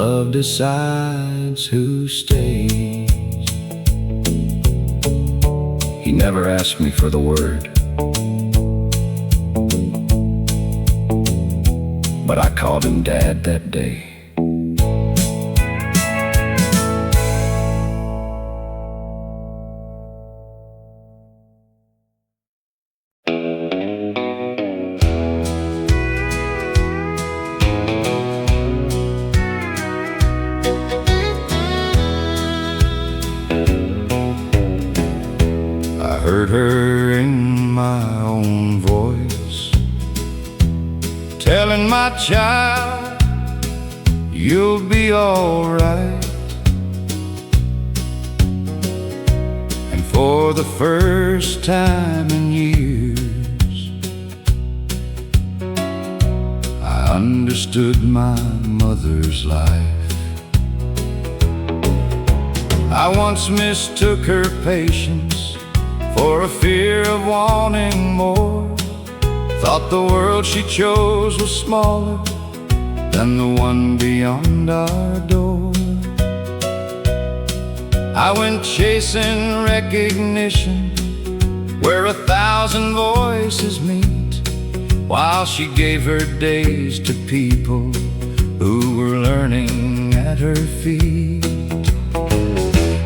Love decides who stays. He never asked me for the word, but I called him Dad that day. I heard her in my own voice, telling my child, you'll be all right. And for the first time in years, I understood my mother's life. I once mistook her patience for a fear of wanting more. Thought the world she chose was smaller than the one beyond our door. I went chasing recognition where 1,000 voices meet, while she gave her days to people who were learning at her feet.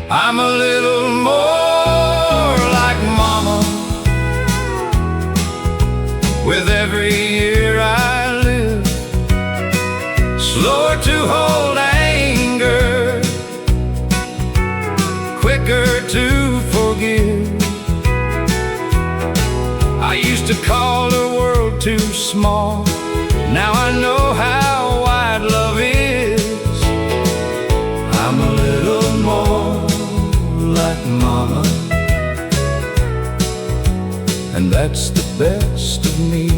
I'm a little more like Mama with every year I live, slower to hold anger, quicker to forgive. I used to call the world too small, now I know how wide love is. I'm a little more like Mama, and that's the best of me.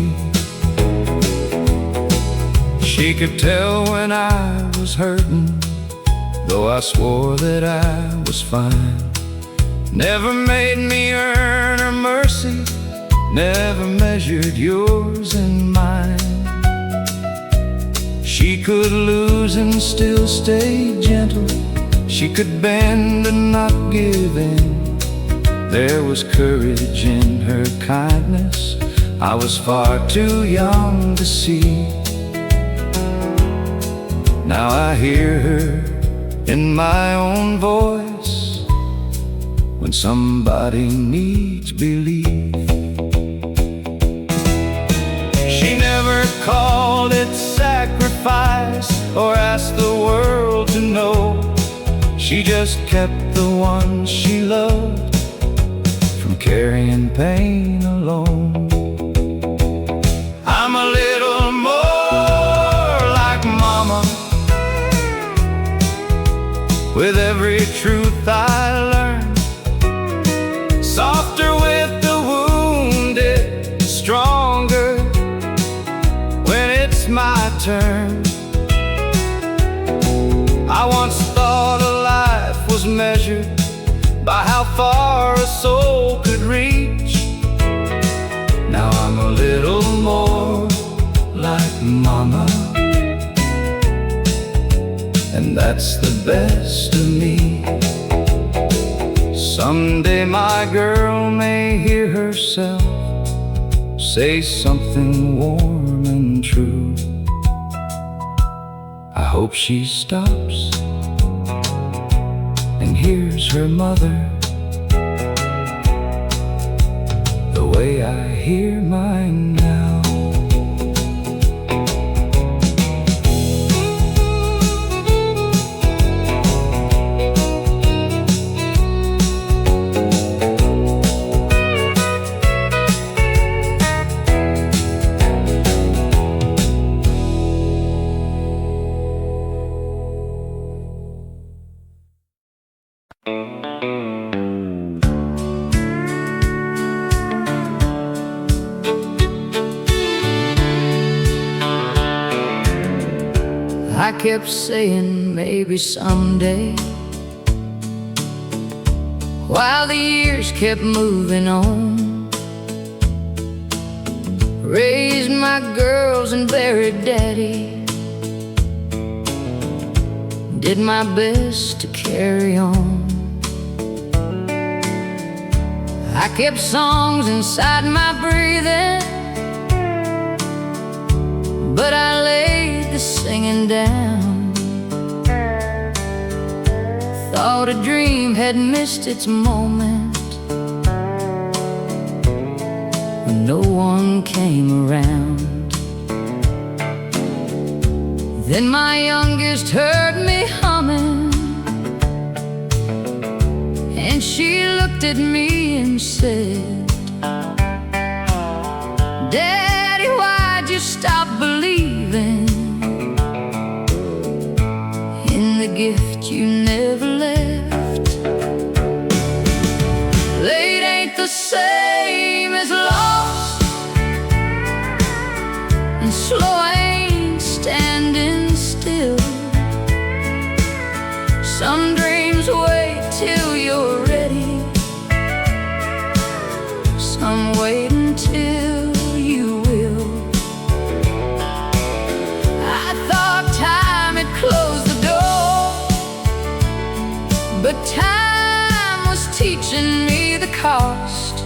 She could tell when I was hurting, though I swore that I was fine. Never made me earn her mercy, never measured yours and mine. She could lose and still stay gentle. She could bend and not give in. There was courage in her kindness I was far too young to see. Now I hear her in my own voice when somebody needs belief. She never called it sacrifice or asked the world to know. She just kept the one she loved from carrying pain alone. I'm a little more like Mama with every truth I learned, softer with the wounded, stronger when it's my turn. I once thought a life was measured by how far a soul could reach. Now I'm a little more like Mama, and that's the best of me. Someday my girl may hear herself say something warm and true. I hope she stops and hears her mother the way I hear mine now. I kept saying maybe someday, while the years kept moving on. Raised my girls and buried Daddy, did my best to carry on. I kept songs inside my breathing, but I laid the singing down. Thought a dream had missed its moment when no one came around. Then my youngest heard me humming, and she looked at me and said, "Daddy, why'd you stop believing in the gift you never left? Late ain't the same as lost, and slow ain't standing still. Some dreams wait till you're ready, some wait until you will." I thought time had closed the door, but time was teaching me the cost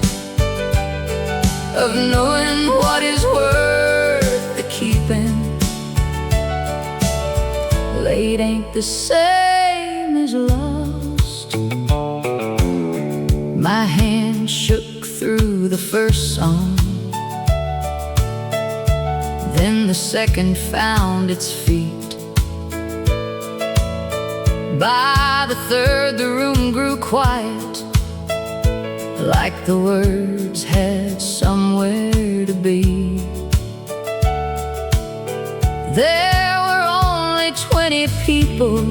of knowing what is worth the keeping. Late ain't the same as lost. My hand shook through the first song, then the second found its feet. By the third the room grew quiet, like the words had somewhere to be. There were only 20 people,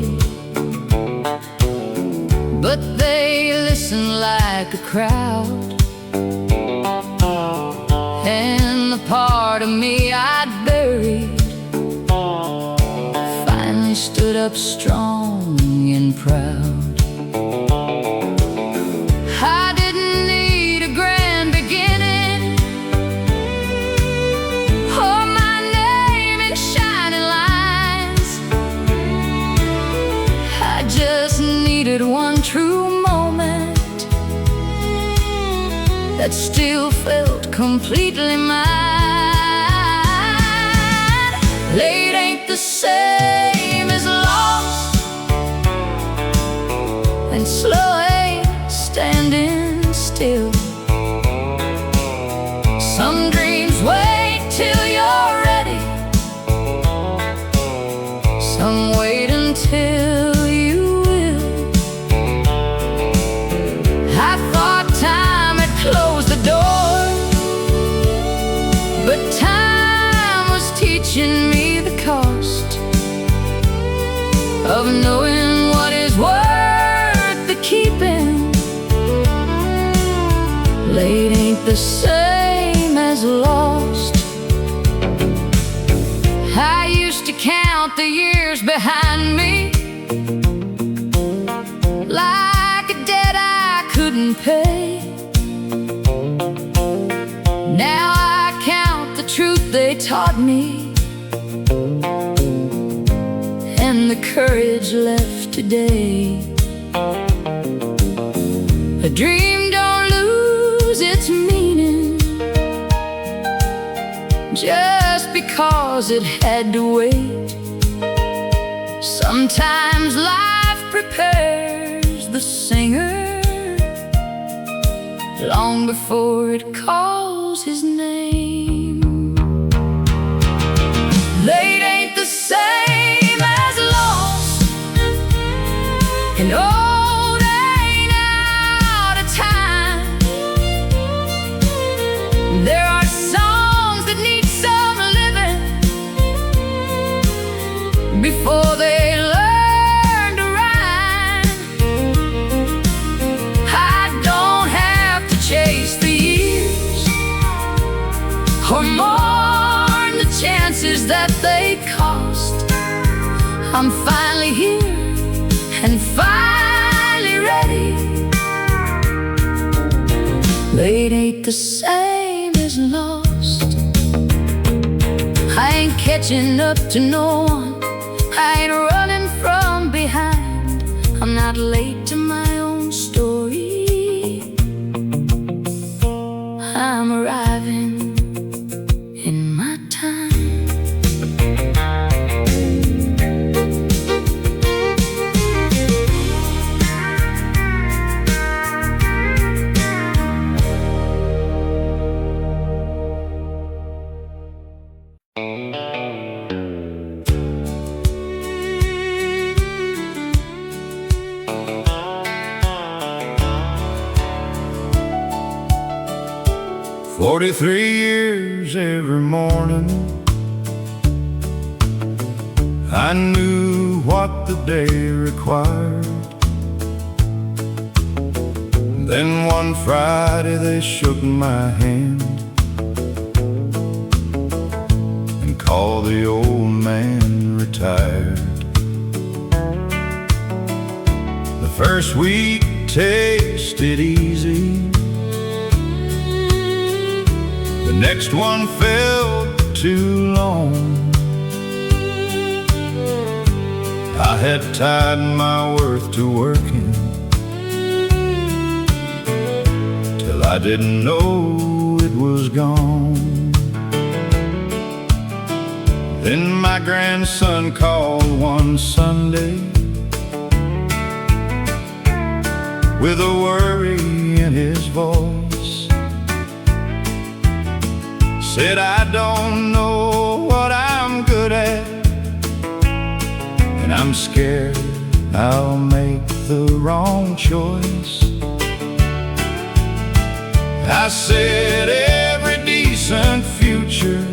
but they listened like a crowd. And the part of me I'd buried finally stood up strong and proud. I didn't need a grand beginning or my name in shining lights. just needed one true moment that still felt completely mine. Late ain't the same as lost, and slow ain't standing still. Some dreams wait till you're ready, some wait until you will. I thought time had closed the door, but time was teaching me the cost of knowing what is worth the keeping. Late ain't the same as lost. I used to count the years behind me like a debt I couldn't pay. Now I count the truth they taught me and the courage left today. A dream don't lose its meaning just because it had to wait. Sometimes life prepares the singer long before it calls his name. Late ain't the same as lost, and old ain't out of time. There are songs that need some living before they learn to rhyme. I don't have to chase the years or mourn the chances that they cost. I'm finally here and finally ready. Late ain't the same as lost. I ain't catching up to no one, I ain't running from behind. I'm not late to my own story. I'm arriving in my time. 43 years every morning, I knew what the day required. Then one Friday they shook my hand and called the old man retired. The first week tasted easy, the next one felt too long. I had tied my worth to working till I didn't know it was gone. Then my grandson called one Sunday with a worry in his voice. Said, I don't know what I'm good at, and I'm scared I'll make the wrong choice. I said, every decent future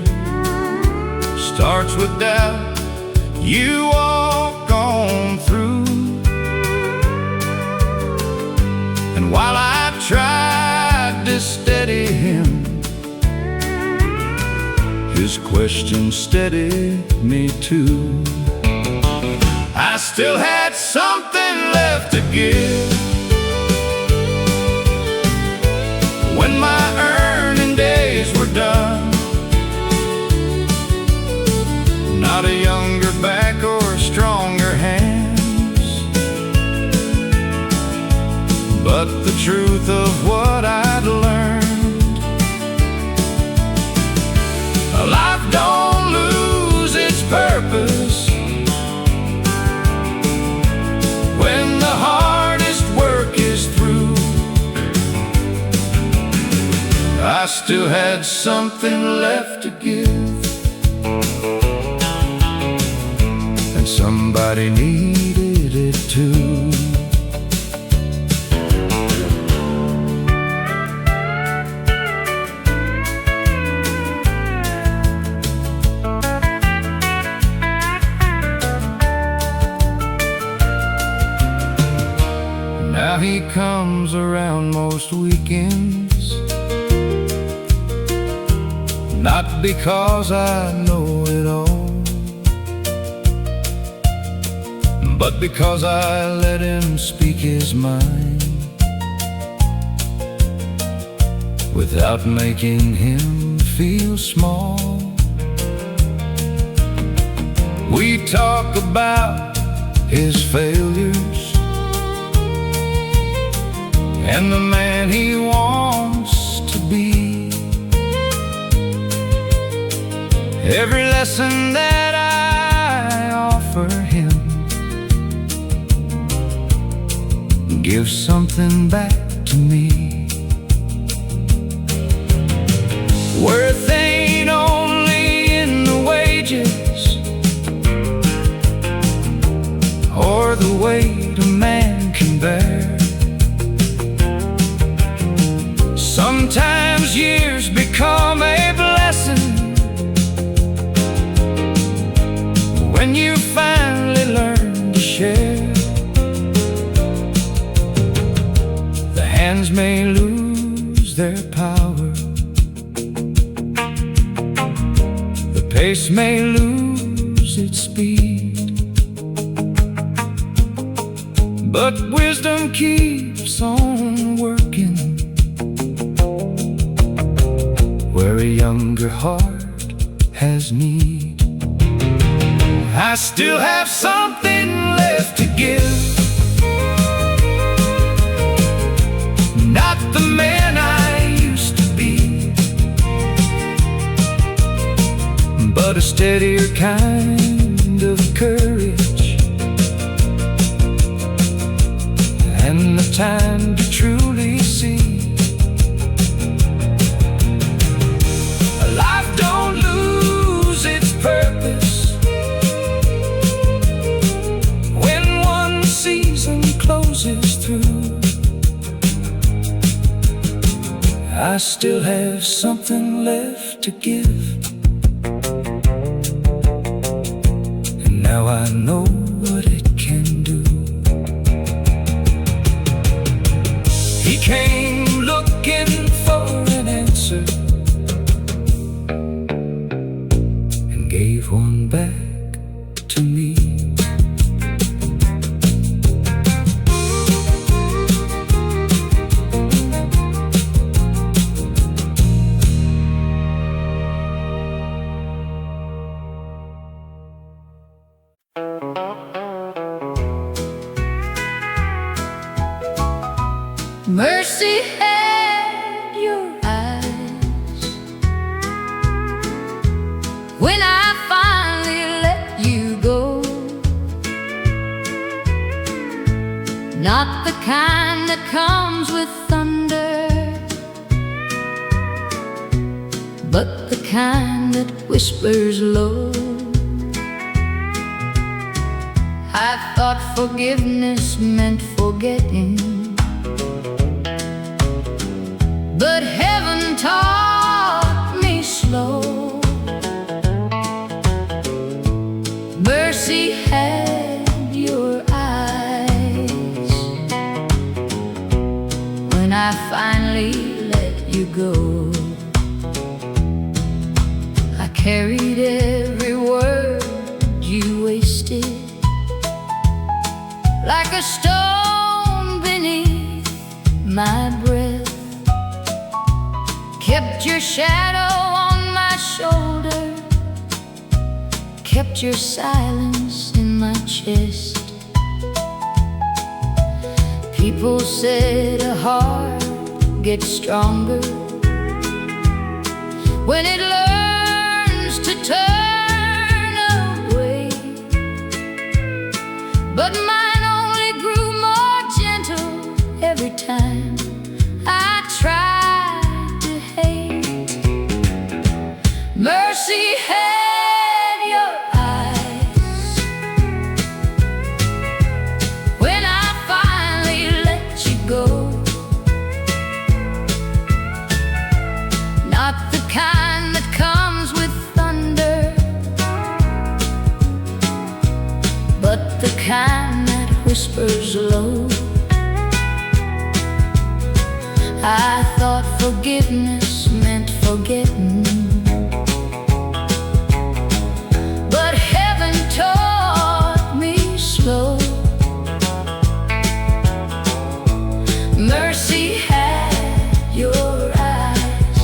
starts with doubt you walk on through. And while I tried to steady him, his question steadied me too. I still had something left to give when my earning days were done. Not a younger back or stronger hands, still had something left to give, and somebody needed it too. Now he comes around most weekends, not because I know it all, but because I let him speak his mind without making him feel small. We talk about his failures and the man he wants to be. Every lesson that I offer him gives something back to me. Worth ain't only in the wages or the weight a man can bear. Sometimes years become a blessing when you finally learn to share. The hands may lose their power, the pace may lose its speed, but wisdom keeps on working where a younger heart has need. I still have something left to give, not the man I used to be, but a steadier kind of courage and the time to truly see. Life don't lose its purpose when one season closes through. I still have something left to give, and now I know what it can do. He came looking for an answer, gave one back to me. Mercy had your eyes when I finally let you go. Not the kind that comes with thunder, but the kind that whispers low. I thought forgiveness meant forgetting, but heaven taught me slow. Mercy had your eyes when I finally let you go. I carried every word you wasted like a stone beneath my breath, kept your shadow on my shoulder, kept your silence in my chest. People said a heart gets stronger when it learns to turn away, but mine only grew more gentle every time I tried to hate. I thought forgiveness meant forgetting, but heaven taught me slow. Mercy had your eyes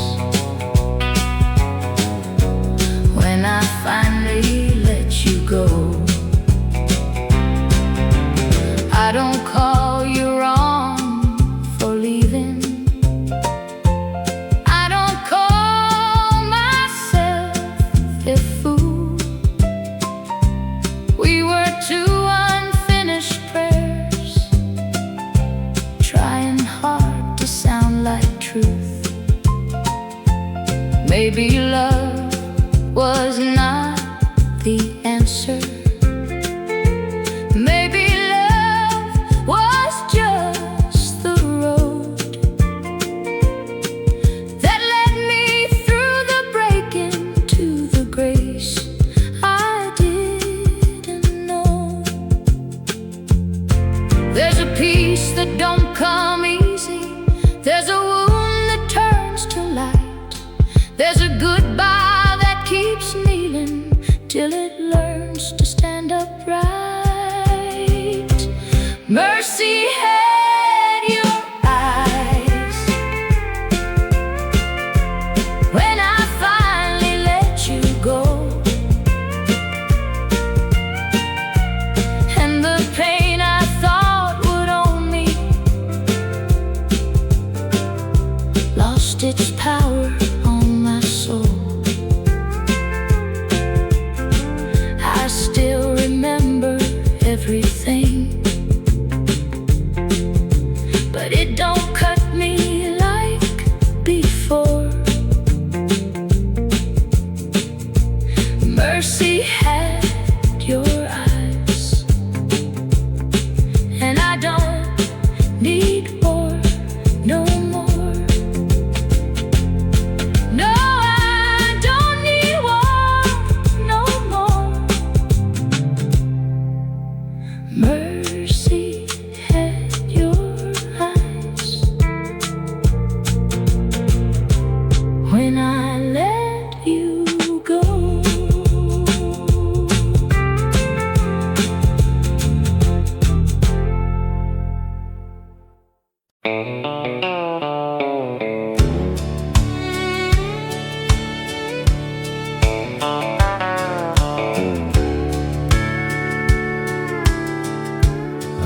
when I finally let you go. I don't call you wrong for leaving. I don't call myself a fool. We were two unfinished prayers, trying hard to sound like truth. Maybe love was not the answer. Maybe love was just the road that led me through the breaking to the grace I didn't know. There's a peace that don't come easy. There's a wound that turns to light. There's a goodbye that keeps kneeling till it learns to stand upright. Mercy had your eyes when I finally let you go, and the pain I thought would own me lost its power on my soul. I still remember everything, but it don't cut me like before. Mercy had your eyes, and I don't need more, no more. No, I don't need war, no more. Mercy had your eyes when I let you go.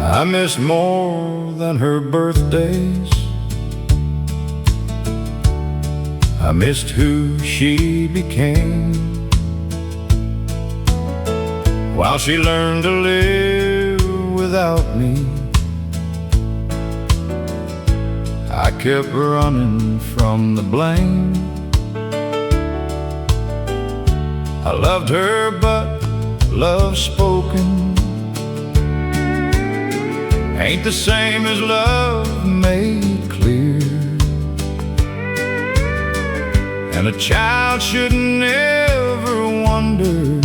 I miss more than her birthdays. I missed who she became while she learned to live without me. I kept running from the blame. I loved her, but love spoken ain't the same as love made clear. And a child should never wonder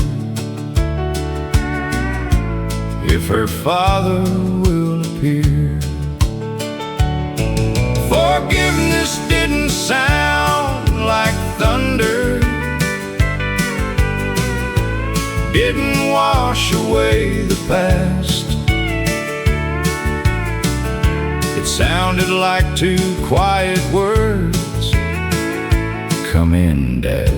if her father will appear. Forgiveness didn't sound like thunder, didn't wash away the past. It sounded like two quiet words, "Come in, Dad."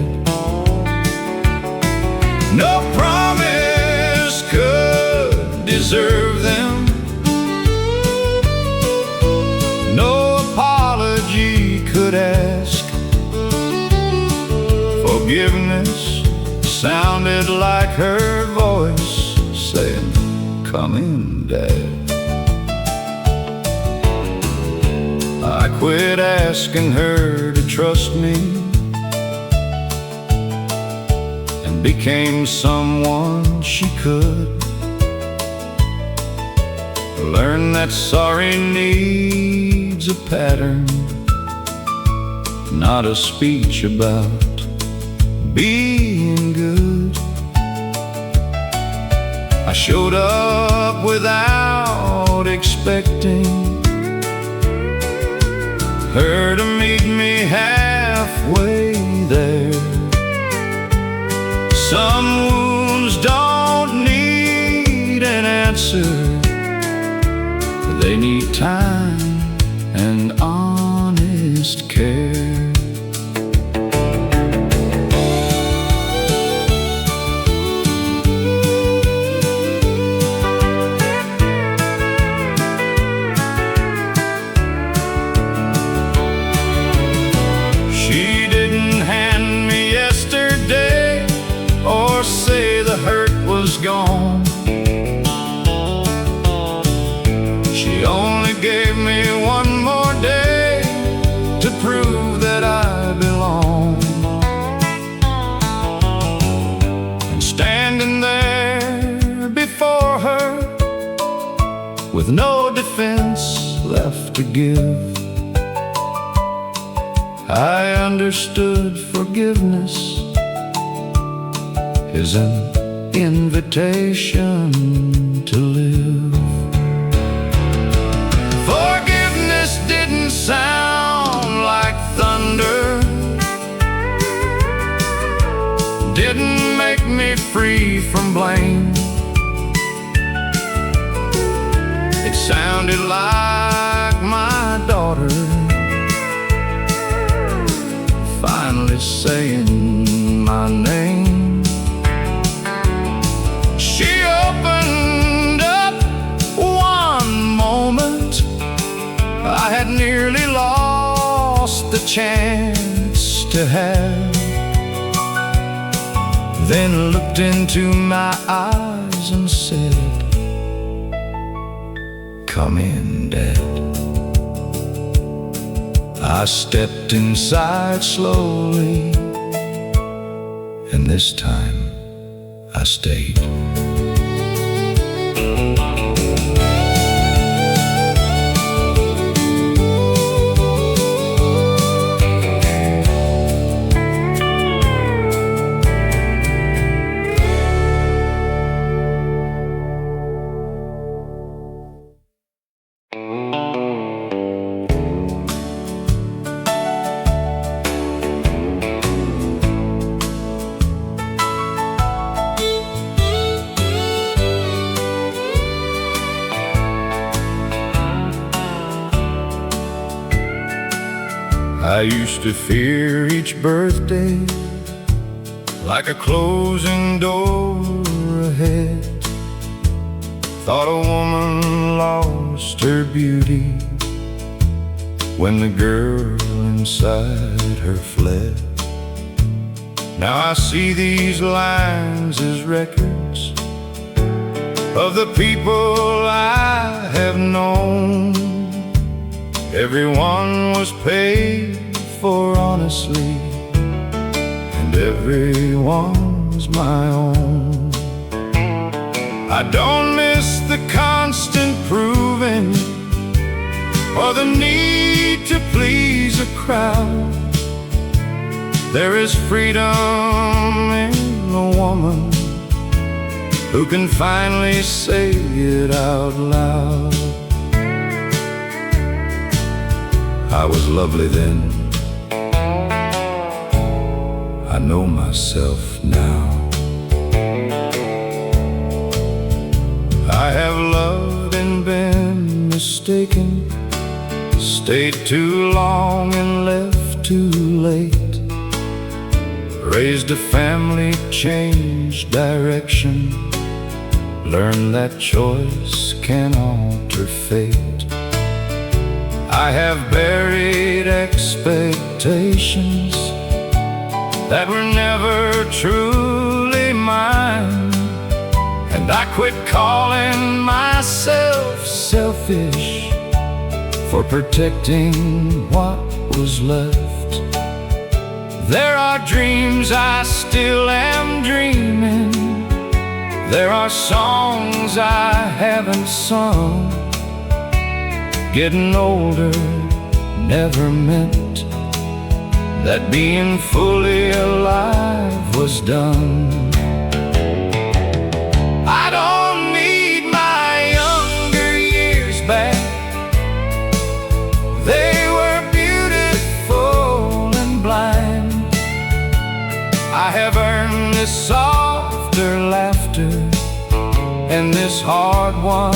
No promise could deserve them, no apology could ask. Forgiveness sounded like her voice saying, "Come in, Dad." I quit asking her to trust me and became someone she could. Learn that sorry needs a pattern, not a speech about being good. I showed up without expecting, her to meet me halfway there. Some wounds don't need an answer, they need time and honest care. She didn't hand me yesterday or say the hurt was gone. She only gave me one more day to prove that I belong. And standing there before her with no defense left to give, I understood forgiveness is an invitation to live. Forgiveness didn't sound like thunder, didn't make me free from blame. It sounded like my daughter finally saying my name. She opened up one moment I had nearly lost the chance to have, then looked into my eyes and said, "Come in, Dad." I stepped inside slowly, and this time I stayed. I used to fear each birthday like a closing door ahead. Thought a woman lost her beauty when the girl inside her fled. Now I see these lines as records of the people I have known. Everyone was paid for honestly, and everyone's my own. I don't miss the constant proving or the need to please a crowd. There is freedom in a woman who can finally say it out loud. I was lovely then, I know myself now. I have loved and been mistaken, stayed too long and left too late, raised a family, changed direction, learned that choice can alter fate. I have buried expectations that were never truly mine, and I quit calling myself selfish for protecting what was left. There are dreams I still am dreaming, there are songs I haven't sung. Getting older never meant that being fully alive was done. I don't need my younger years back, they were beautiful. this softer laughter and this hard-won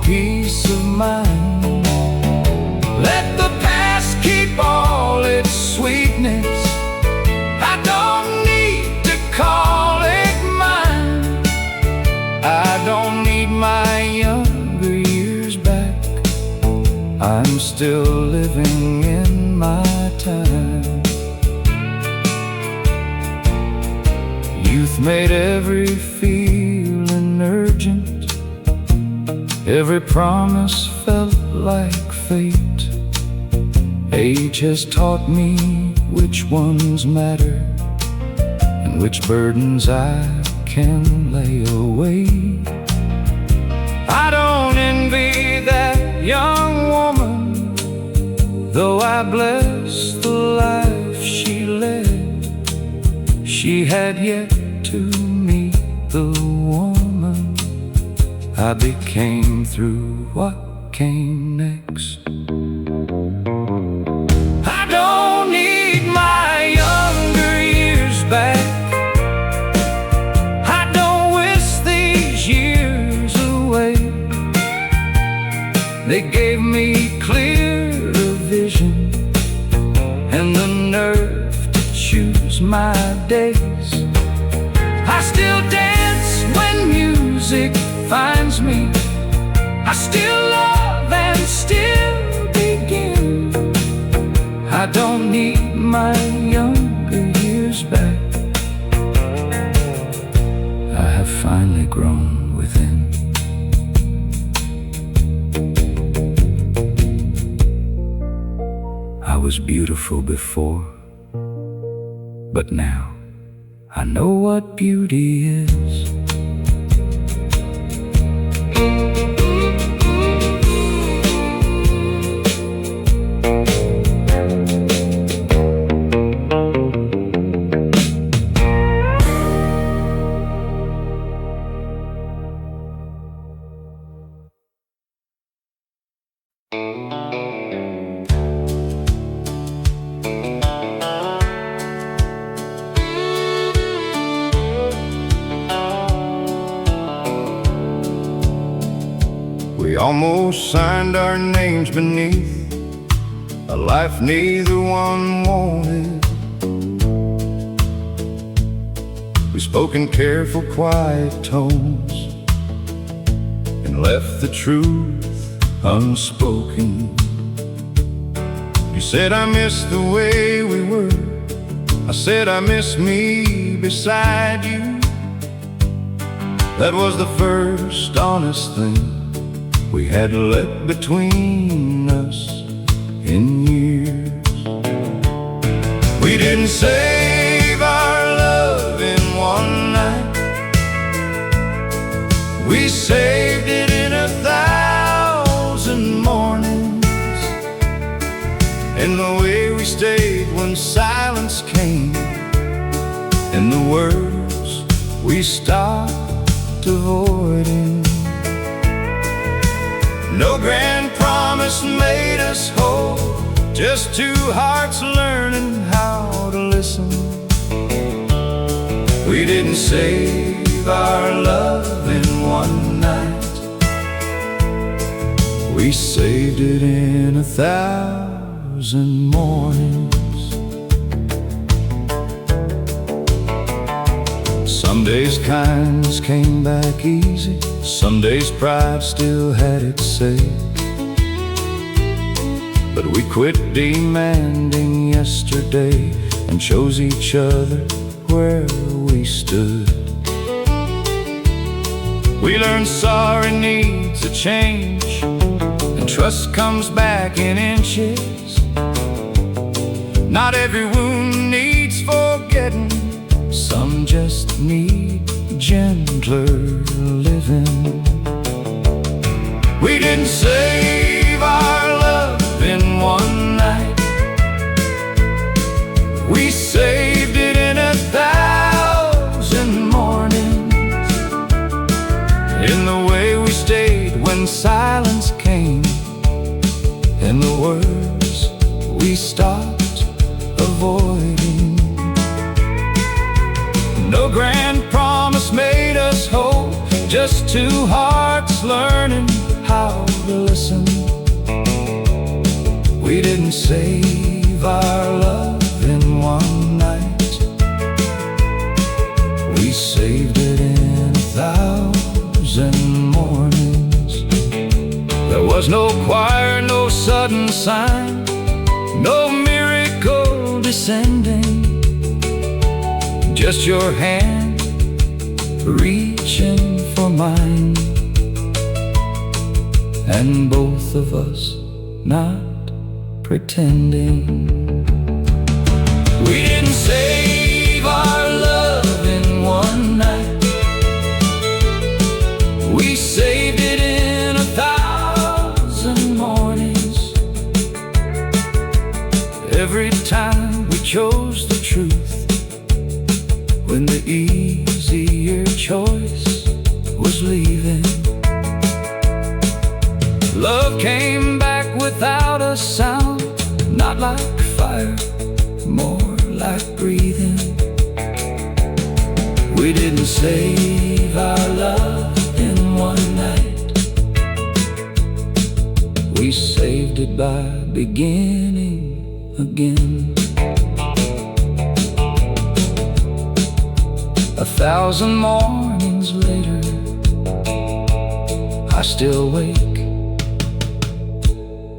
peace of mind. Let the past keep all its sweetness. I don't need to call it mine. I don't need my younger years back. I'm still living in my time. Youth made every feeling urgent. Every promise felt like fate. Age has taught me which ones matter and which burdens I can lay away. I don't envy that young woman, though I bless the life she led. She had yet to meet the woman I became through what came next. I don't need my younger years back. I don't wish these years away. They gave me clearer vision and the nerve to choose my days. I still dance when music finds me. I still love and still begin. I don't need my younger years back. I have finally grown within. I was beautiful before, but now I know what beauty is. We almost signed our names beneath a life neither one wanted. We spoke in careful, quiet tones and left the truth unspoken. You said I miss the way we were. I said I miss me beside you. That was the first honest thing we had let between us in years. We didn't save our love in one night. We saved it in 1,000 mornings. In the way we stayed when silence came, in the words we stopped avoiding. No grand promise made us whole, just two hearts learning how to listen. We didn't save our love in one night. We saved it in 1,000 mornings. Some days kindness came back easy. Some days pride still had its say. But we quit demanding yesterday and chose each other where we stood. We learned sorry needs a change, and trust comes back in inches. Not every wound needs forgetting. Some just need gentler living. We didn't save our love in one night. We saved it in 1,000 mornings. In the way we stayed when silence came, in the words we stopped avoiding. No grand just two hearts learning how to listen. We didn't save our love in one night. We saved it in 1,000 mornings. There was no choir, no sudden sign, no miracle descending. Just your hand reaching for mine, and both of us not pretending. We didn't save our love in one night. We saved it in 1,000 mornings. Every time we chose the truth, when the easier choice was leaving. Love came back without a sound, not like fire, more like breathing. We didn't save our love in one night. We saved it by beginning again. 1,000 mornings later, I still wake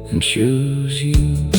and choose you.